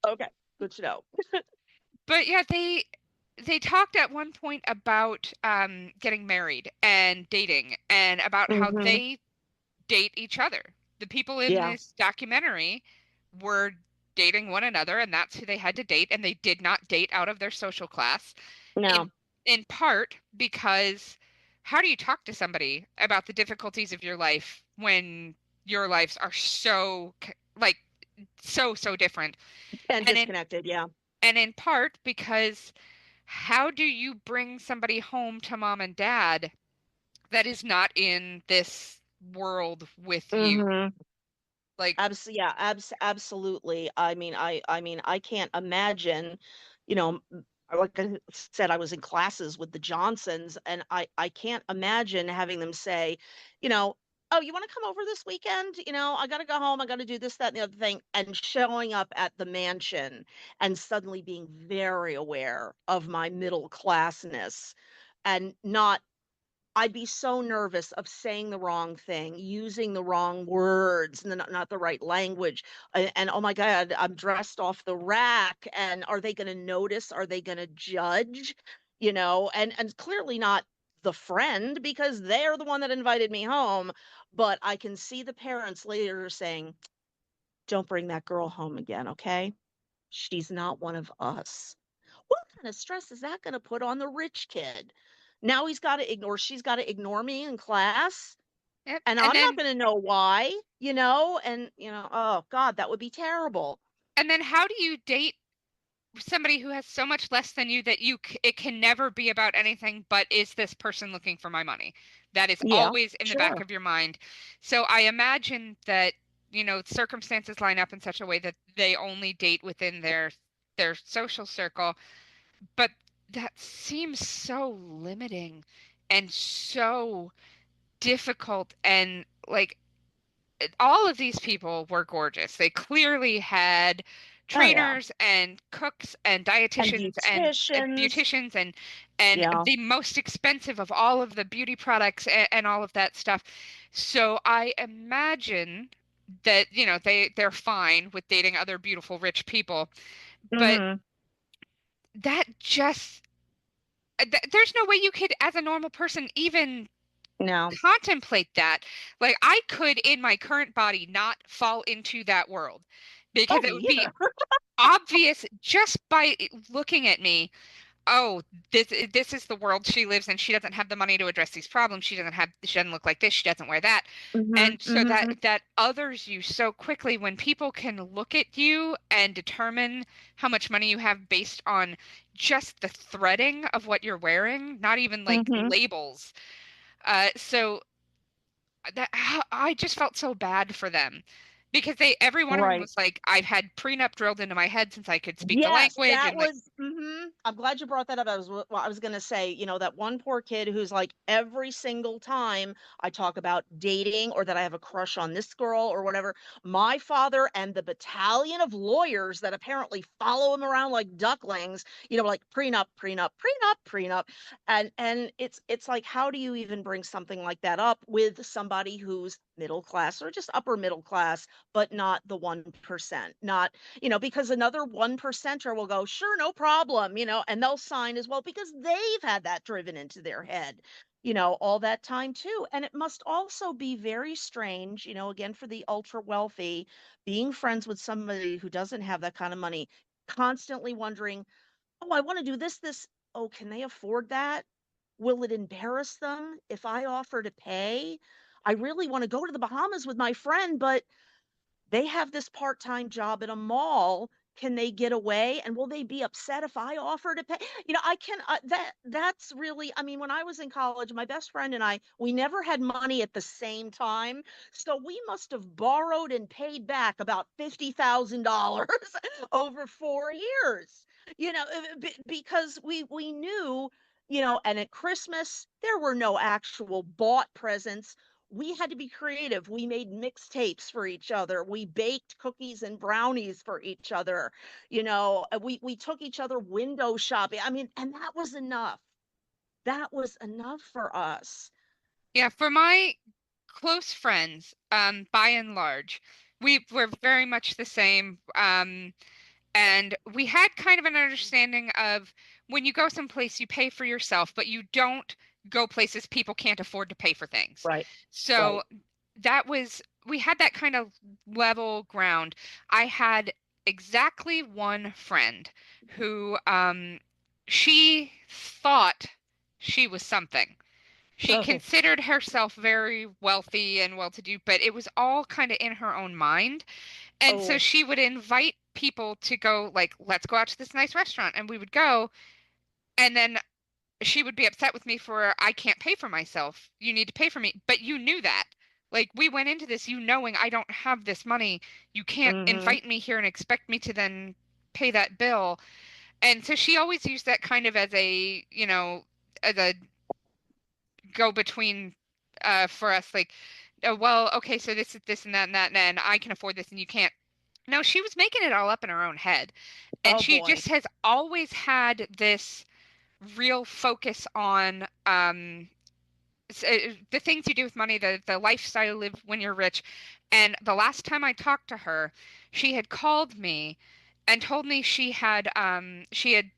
Okay. Good to know. But yeah, they talked at one point about getting married and dating and about how Hmm. they date each other. The people in Yeah. this documentary were dating one another, and that's who they had to date, and they did not date out of their social class, in No. in part because how do you talk to somebody about the difficulties of your life when your lives are like so different? And And in disconnected. Yeah. part because how do you bring somebody home to mom and dad that is not in this world with you? Hmm. Like, Yeah, absolutely. I mean, I can't imagine, you know, like I said, I was in classes with the Johnsons, and I can't imagine having them say, you know, oh, you want to come over this weekend? I got to go home. I got to do this, that, and the other thing, and showing up at the mansion and suddenly being very aware of my middle classness and not I'd be so nervous of saying the wrong thing, using the wrong words, and not the right language. And oh my God, I'm dressed off the rack. And are they going to notice? Are they going to judge? And clearly not the friend because they're the one that invited me home. But I can see the parents later saying, "Don't bring that girl home again, okay? She's not one of us." What kind of stress is that gonna put on the rich kid? Now he's gotta ignore she's gotta ignore me in class, yep. and and I'm not then gonna know why, oh god, that would be terrible. and then how do you date somebody who has so much less than you that it can never be about anything but is this person looking for my money? That is Yeah, always in the back sure. of your mind. So I imagine that, circumstances line up in such a way that they only date within their social circle, but that seems so limiting and so difficult, and like all of these people were gorgeous. They clearly had Oh, yeah. trainers and cooks and And dietitians and beauticians. beauticians and Yeah. the most expensive of all of the beauty products and all of that stuff. So I imagine. that, they're fine with dating other beautiful rich people. But Hmm. that just there's no way you could, as a normal person, even No. contemplate that. Like, I could, in my current body, not fall into that world Oh, because it me would be either. obvious just by looking at me. Oh, this is the world she lives in. She doesn't have the money to address these problems. She doesn't look like this. She doesn't wear that. Hmm. And so that Hmm. that others you so quickly when people can look at you and determine how much money you have based on just the threading of what you're wearing, not even like Hmm. labels. So that I just felt so bad for them because every one of them Right. was like, I've had prenup drilled into my head since I could speak the Yes, language, that and like, was I'm glad you brought that up. Well, I was gonna say, that one poor kid who's like every single time I talk about dating or that I have a crush on this girl or whatever, my father and the battalion of lawyers that apparently follow him around like ducklings, like prenup, prenup, prenup, prenup. And it's like, how do you even bring something like that up with somebody who's middle class or just upper middle class, but not the 1%, not because another one percenter will go, sure, no problem, and they'll sign as well because they've had that driven into their head, all that time too. And it must also be very strange, again, for the ultra wealthy, being friends with somebody who doesn't have that kind of money, constantly wondering, oh, I want to do this, this. Oh, can they afford that? Will it embarrass them if I offer to pay? I really want to go to the Bahamas with my friend, but they have this part-time job at a mall. Can they get away? And will they be upset if I offer to pay? I can that's really, I mean, when I was in college, my best friend and I, we never had money at the same time. So we must have borrowed and paid back about $50,000 over 4 years. Because we knew, and at Christmas there were no actual bought presents. We had to be creative. We made mixtapes for each other. We baked cookies and brownies for each other. We took each other window shopping. I mean, and that was enough. That was enough for us. yeah, for my close friends, by and large, we were very much the same. And we had kind of an understanding of when you go someplace, you pay for yourself, but you don't go places people can't afford to pay for things. Right. So Right. we had that kind of level ground. I had exactly one friend who, she thought she was something. She Oh. considered herself very wealthy and well-to-do, but it was all kind of in her own mind. And so Oh. she would invite people to go, like, let's go out to this nice restaurant. And we would go. And then she would be upset with me for, I can't pay for myself. You need to pay for me. But you knew that. Like, we went into this, you knowing I don't have this money. You can't Hmm. invite me here and expect me to then pay that bill. And so she always used that kind of as a, as a go between for us, like, well, okay, so this is this and that, and I can afford this and you can't. No, she was making it all up in her own head. And Oh she boy. just has always had this real focus on the things you do with money, the lifestyle you live when you're rich. And the last time I talked to her, she had called me and told me she had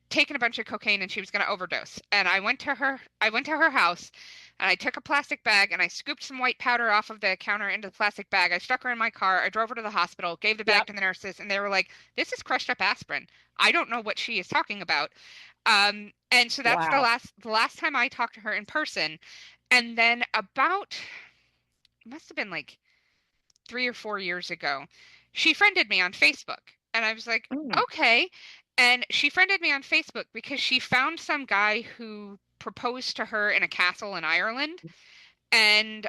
taken a bunch of cocaine and she was going to overdose. And I went to her house and I took a plastic bag and I scooped some white powder off of the counter into the plastic bag. I stuck her in my car. I drove her to the hospital, gave the bag Yep. to the nurses, and they were like, "This is crushed up aspirin. I don't know what she is talking about." And so that's the Wow. last time I talked to her in person. And then about, it must have been like 3 or 4 years ago, she friended me on Facebook. And I was like, Mm. okay. And she friended me on Facebook because she found some guy who proposed to her in a castle in Ireland. And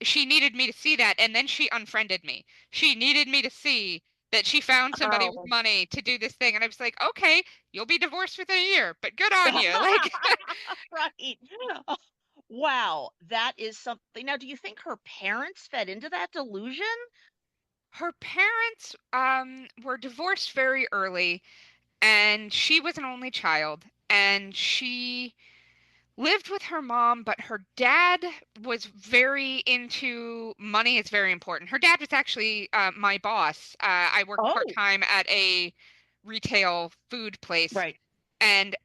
she needed me to see that. And then she unfriended me. She needed me to see that she found somebody with Oh. money to do this thing. And I was like, okay, you'll be divorced within a year, but good on you. Like, Right. Oh, wow, that is something. Now, do you think her parents fed into that delusion? her parents were divorced very early, and she was an only child, and she lived with her mom, but her dad was very into money. It's very important. Her dad was actually my boss. I worked Oh, part-time at a retail food place, right. and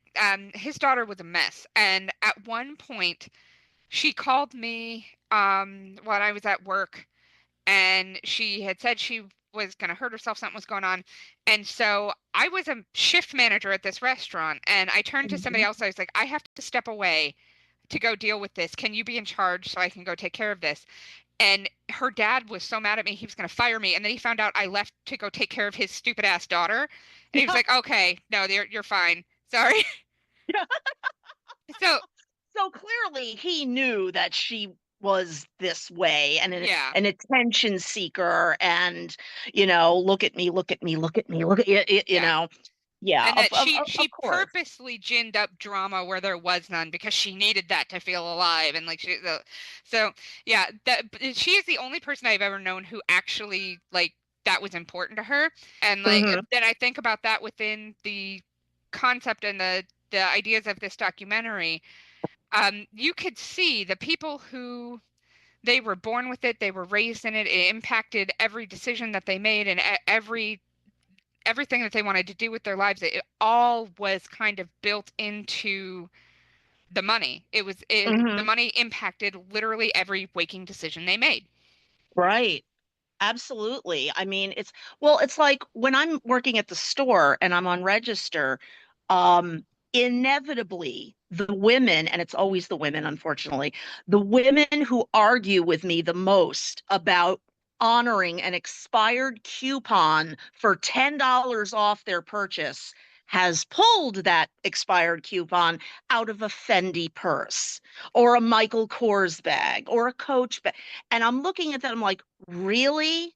his daughter was a mess. And at one point, she called me when I was at work, and she had said she was going to hurt herself, something was going on. And so I was a shift manager at this restaurant, and I turned to somebody Mhm. else. I was like, I have to step away to go deal with this. Can you be in charge so I can go take care of this? And her dad was so mad at me, he was going to fire me. And then he found out I left to go take care of his stupid ass daughter. And he was Yeah. like, okay, no, you're fine. Sorry. Yeah. So, So clearly he knew that she was this way and yeah, an attention seeker and, look at me, look at me, look at me, look at you yeah. know. Yeah, And that of she course. purposely ginned up drama where there was none because she needed that to feel alive. And like so yeah, that she is the only person I've ever known who actually like that was important to her. And like Hmm. then I think about that within the concept and the ideas of this documentary. You could see the people who they were born with it, they were raised in it, it impacted every decision that they made and everything that they wanted to do with their lives. It all was kind of built into the money. The Hmm. money impacted literally every waking decision they made. Right. Absolutely. I mean, it's like when I'm working at the store and I'm on register, um, inevitably the women, and it's always the women, unfortunately, the women who argue with me the most about honoring an expired coupon for $10 off their purchase has pulled that expired coupon out of a Fendi purse or a Michael Kors bag or a Coach bag. And I'm looking at that, I'm like, really?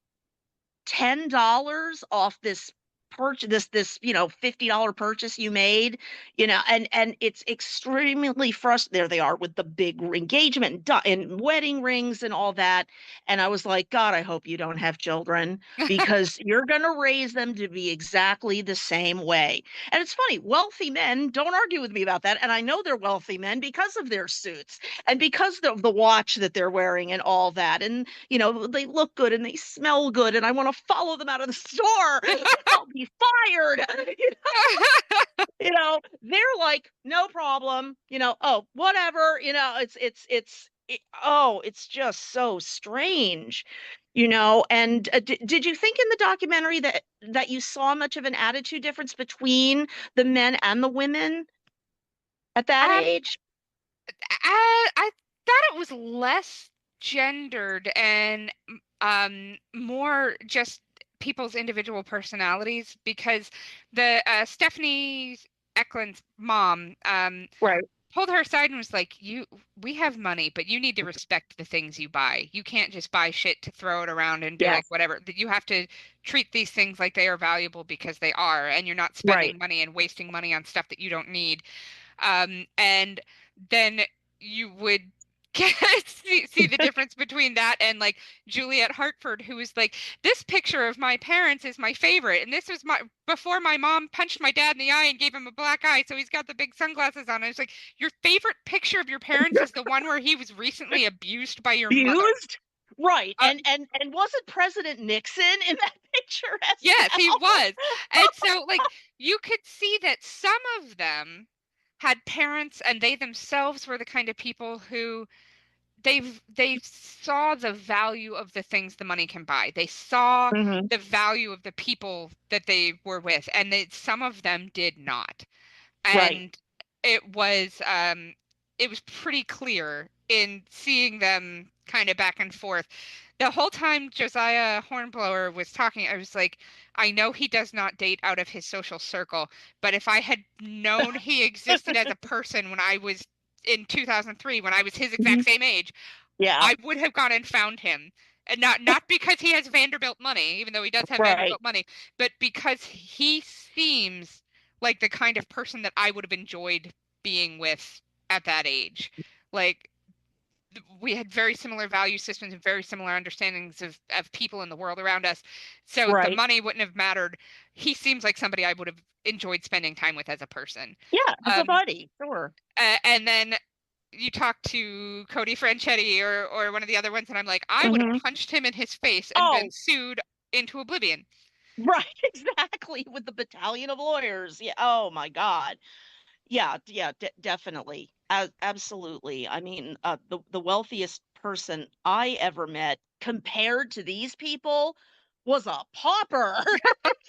$10 off this purchase, this $50 purchase you made, and it's extremely frustrating. There they are with the big engagement and wedding rings and all that. And I was like, God, I hope you don't have children because you're going to raise them to be exactly the same way. And it's funny, wealthy men don't argue with me about that. And I know they're wealthy men because of their suits and because of the watch that they're wearing and all that. And they look good and they smell good, and I want to follow them out of the store. I'll be fired. They're like, no problem. Oh, whatever. It's just so strange. And did you think in the documentary that you saw much of an attitude difference between the men and the women at that Um, age? I thought it was less gendered and more just people's individual personalities because the Stephanie Eklund's mom Right. pulled her aside and was like, we have money, but you need to respect the things you buy. You can't just buy shit to throw it around and be like, Yes. whatever. That you have to treat these things like they are valuable because they are, and you're not Right. spending money and wasting money on stuff that you don't need. And then you would get see the difference between that and like Juliet Hartford, who was like, this picture of my parents is my favorite, and this was my before my mom punched my dad in the eye and gave him a black eye, so he's got the big sunglasses on. And it's like, your favorite picture of your parents is the one where he was recently abused by your mother. Used. Right. Uh, And wasn't President Nixon in that picture as yes, he well? was. And so like you could see that some of them had parents and they themselves were the kind of people who they saw the value of the things the money can buy. They saw Hmm. the value of the people that they were with, and some of them did not. Right. And it was pretty clear in seeing them kind of back and forth. The whole time Josiah Hornblower was talking, I was like, I know he does not date out of his social circle, but if I had known he existed as a person when I was in 2003, when I was his Mhm. exact same age, Yeah. I would have gone and found him. And not because he has Vanderbilt money, even though he does have Right. Vanderbilt money, but because he seems like the kind of person that I would have enjoyed being with at that age. Like we had very similar value systems and very similar understandings of people in the world around us. So the Right. money wouldn't have mattered. He seems like somebody I would have enjoyed spending time with as a person. Yeah. As a Um, buddy. Sure. and then you talk to Cody Franchetti or one of the other ones, and I'm like, I would have Hmm. punched him in his face and been Oh, sued into oblivion. right, exactly. With the battalion of lawyers. Yeah. Oh my God. Yeah, yeah, definitely. Absolutely. I mean, the wealthiest person I ever met compared to these people was a pauper,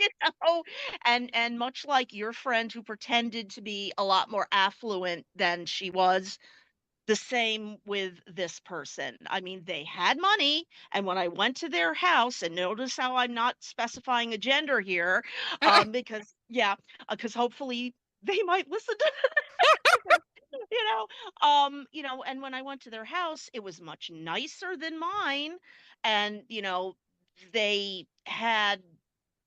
you know? And much like your friend who pretended to be a lot more affluent than she was, the same with this person. I mean, they had money, and when I went to their house, and notice how I'm not specifying a gender here, because yeah, because hopefully they might listen to this, and when I went to their house, it was much nicer than mine, and they had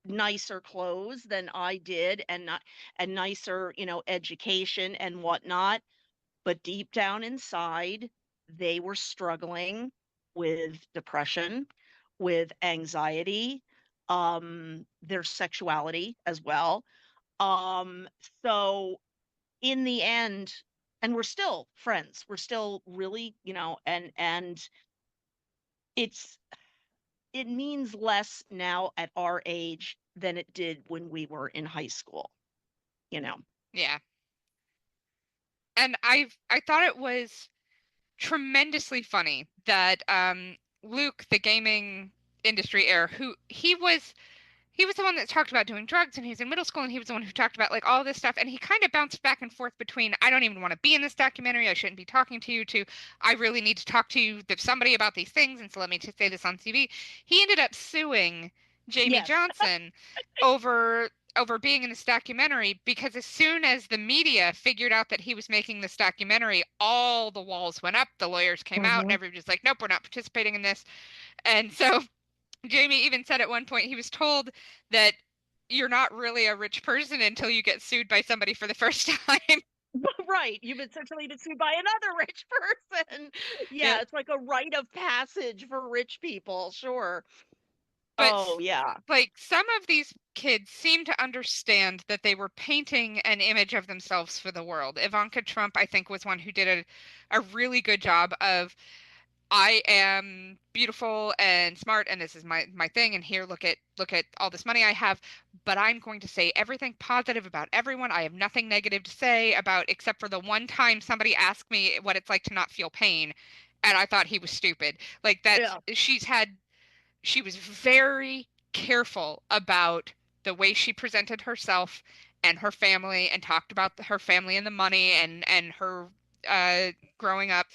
nicer clothes than I did, and not and nicer, education and whatnot, but deep down inside, they were struggling with depression, with anxiety, their sexuality as well. Um, so in the end, and we're still friends. We're still really, and it's it means less now at our age than it did when we were in high school, you know. Yeah. And I thought it was tremendously funny that Luke, the gaming industry heir, who he was the one that talked about doing drugs and he was in middle school and he was the one who talked about like all this stuff and he kind of bounced back and forth between I don't even want to be in this documentary, I shouldn't be talking to you, to I really need to talk to you, there's somebody about these things, and so let me just say this on TV. He ended up suing Jamie Yes. Johnson over being in this documentary because as soon as the media figured out that he was making this documentary, all the walls went up, the lawyers came out and Hmm. everybody was like, nope, we're not participating in this. And so Jamie even said at one point he was told that you're not really a rich person until you get sued by somebody for the first time. Right. You've essentially been sued by another rich person. Yeah. Yeah, it's like a rite of passage for rich people. Sure. But Oh, yeah. like some of these kids seem to understand that they were painting an image of themselves for the world. Ivanka Trump, I think, was one who did a really good job of I am beautiful and smart and this is my thing, and here look at all this money I have, but I'm going to say everything positive about everyone. I have nothing negative to say about except for the one time somebody asked me what it's like to not feel pain and I thought he was stupid. Like that's Yeah. she was very careful about the way she presented herself and her family and talked about her family and the money and her uh, growing up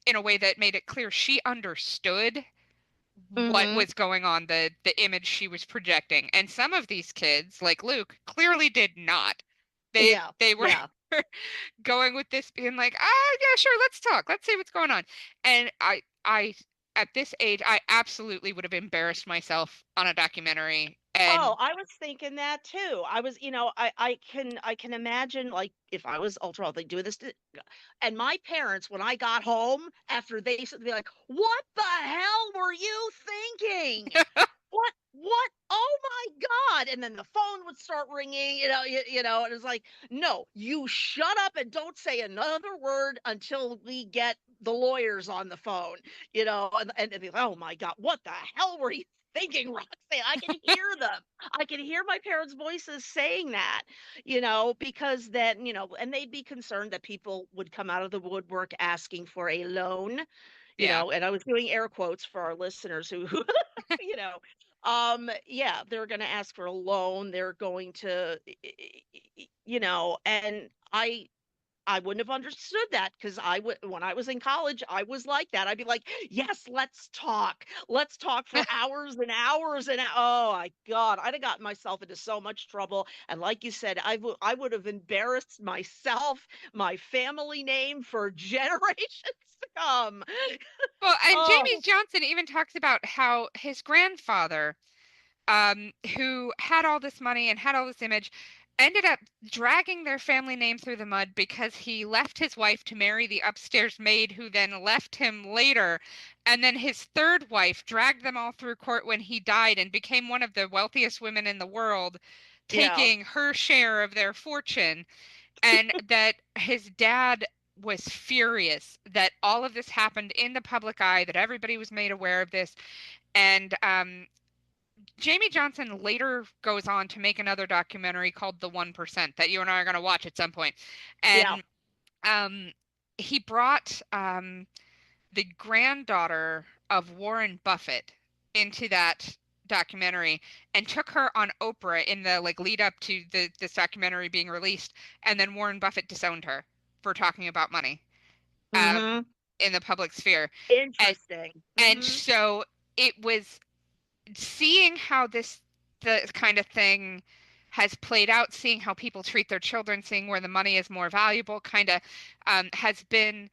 in a way that made it clear she understood what Hmm. was going on, the image she was projecting. And some of these kids, like Luke, clearly did not. Yeah. They were Yeah. going with this being like, ah, yeah, sure, let's talk. Let's see what's going on. And I at this age, I absolutely would have embarrassed myself on a documentary. Oh, And I was thinking that too. I was, I can imagine, like, if I was ultra wealthy doing this and my parents, when I got home after they said, be like, "What the hell were you thinking? What? Oh my God!" And then the phone would start ringing, and it's like, "No, you shut up and don't say another word until we get the lawyers on the phone." And they'd be like, "Oh my God, what the hell were you thinking, Roxanne?" I can hear them. I can hear my parents' voices saying that, because then, and they'd be concerned that people would come out of the woodwork asking for a loan, yeah, and I was doing air quotes for our listeners who, you know, yeah, they're going to ask for a loan. They're going to, and I wouldn't have understood that because when I was in college, I was like that. I'd be like, "Yes, let's talk. Let's talk for hours and hours and oh my God, I'd have gotten myself into so much trouble." And like you said, I would have embarrassed myself, my family name for generations to come. well, and Jamie Oh, Johnson even talks about how his grandfather who had all this money and had all this image, ended up dragging their family name through the mud because he left his wife to marry the upstairs maid who then left him later. And then his third wife dragged them all through court when he died and became one of the wealthiest women in the world, yeah. taking her share of their fortune. And that his dad was furious that all of this happened in the public eye, that everybody was made aware of this. And Jamie Johnson later goes on to make another documentary called The 1% that you and I are going to watch at some point. Yeah. And um, he brought the granddaughter of Warren Buffett into that documentary and took her on Oprah in the like lead up to this documentary being released, and then Warren Buffett disowned her for talking about money um, Mm-hmm. in the public sphere, and Interesting. and Mm-hmm. so it was seeing how the kind of thing has played out, seeing how people treat their children, seeing where the money is more valuable, kind of has been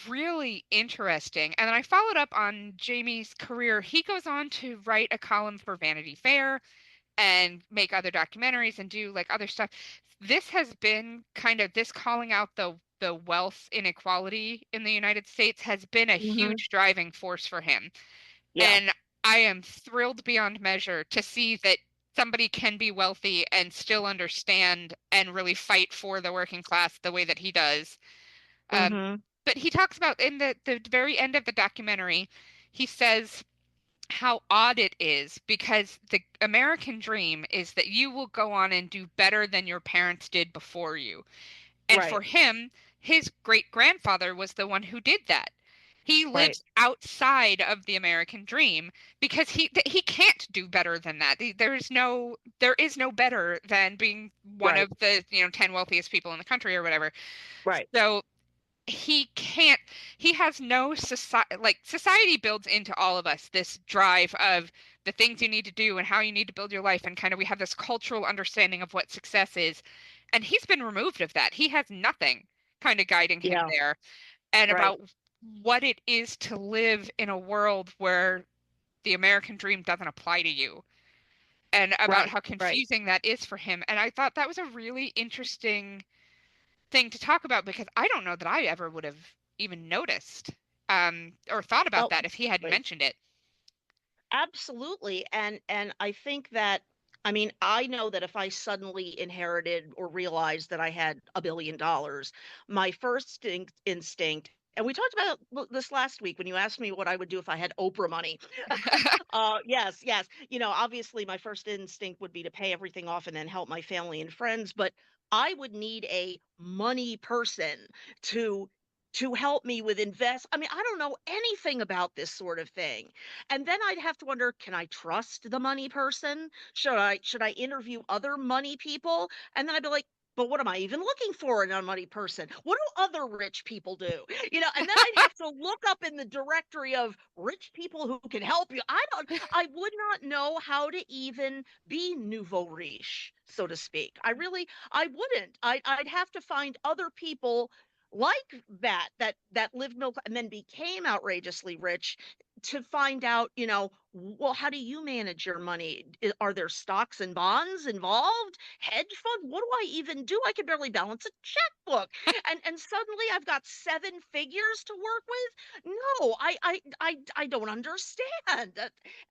really interesting. And then I followed up on Jamie's career. He goes on to write a column for Vanity Fair and make other documentaries and do like other stuff. This has been kind of this calling out the wealth inequality in the United States has been a Mm-hmm. huge driving force for him. Yeah. And I am thrilled beyond measure to see that somebody can be wealthy and still understand and really fight for the working class the way that he does. Um, Mm-hmm. but he talks about in the very end of the documentary, he says how odd it is because the American dream is that you will go on and do better than your parents did before you. And for Right. him, his great grandfather was the one who did that. He Right. lives outside of the American dream because he can't do better than that. There is no better than being one Right. of the 10 wealthiest people in the country or whatever. Right. So he can't he has no society. Like society builds into all of us this drive of the things you need to do and how you need to build your life, and kind of we have this cultural understanding of what success is, and he's been removed of that. He has nothing kind of guiding him Yeah. there, and Right. about what it is to live in a world where the American dream doesn't apply to you, and about Right. how Right. confusing that is for him. And I thought that was a really interesting thing to talk about because I don't know that I ever would have even noticed or thought about Oh, that if he hadn't right. mentioned it. Absolutely. And I think that, I mean, I know that if I suddenly inherited or realized that I had $1 billion, my first instinct, and we talked about this last week when you asked me what I would do if I had Oprah money. Yes, yes. Obviously my first instinct would be to pay everything off and then help my family and friends, but I would need a money person to help me with invest. I mean, I don't know anything about this sort of thing. And then I'd have to wonder, can I trust the money person? Should I interview other money people? And then I'd be like, but what am I even looking for in a money person? What do other rich people do? And then I'd have to look up in the directory of rich people who can help you. I would not know how to even be nouveau riche, so to speak. I wouldn't. I'd have to find other people like that lived middle and then became outrageously rich to find out, well, how do you manage your money? Are there stocks and bonds involved? Hedge fund? What do I even do? I can barely balance a checkbook. And suddenly I've got seven figures to work with. No, I don't understand.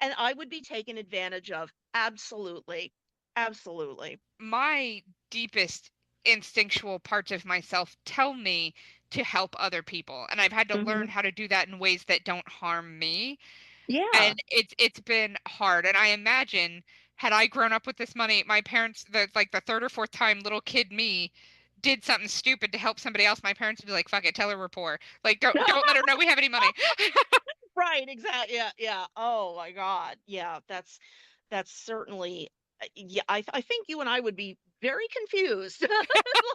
And I would be taken advantage of. Absolutely. Absolutely. My deepest instinctual parts of myself tell me to help other people, and I've had to learn Hmm. how to do that in ways that don't harm me. Yeah. And it's been hard. And I imagine had I grown up with this money, my parents, the third or fourth time little kid me did something stupid to help somebody else, my parents would be like, "Fuck it, tell her we're poor. Like, don't let her know we have any money." Right, exactly. Yeah, yeah. Oh my God. Yeah, that's certainly yeah, I think you and I would be very confused.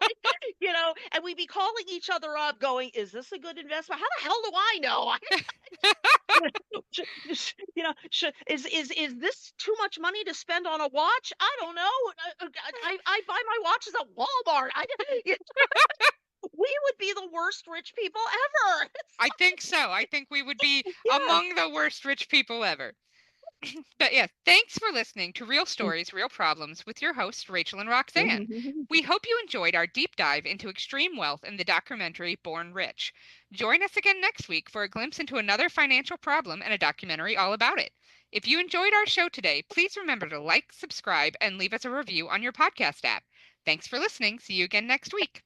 Like, and we'd be calling each other up going, "Is this a good investment? How the hell do I know?" Is this too much money to spend on a watch? I don't know. I buy my watches at Walmart. We would be the worst rich people ever. I think so. I think we would be Yeah. among the worst rich people ever. But yeah, thanks for listening to Real Stories, Real Problems with your hosts, Rachel and Roxanne. We hope you enjoyed our deep dive into extreme wealth in the documentary Born Rich. Join us again next week for a glimpse into another financial problem and a documentary all about it. If you enjoyed our show today, please remember to like, subscribe, and leave us a review on your podcast app. Thanks for listening. See you again next week.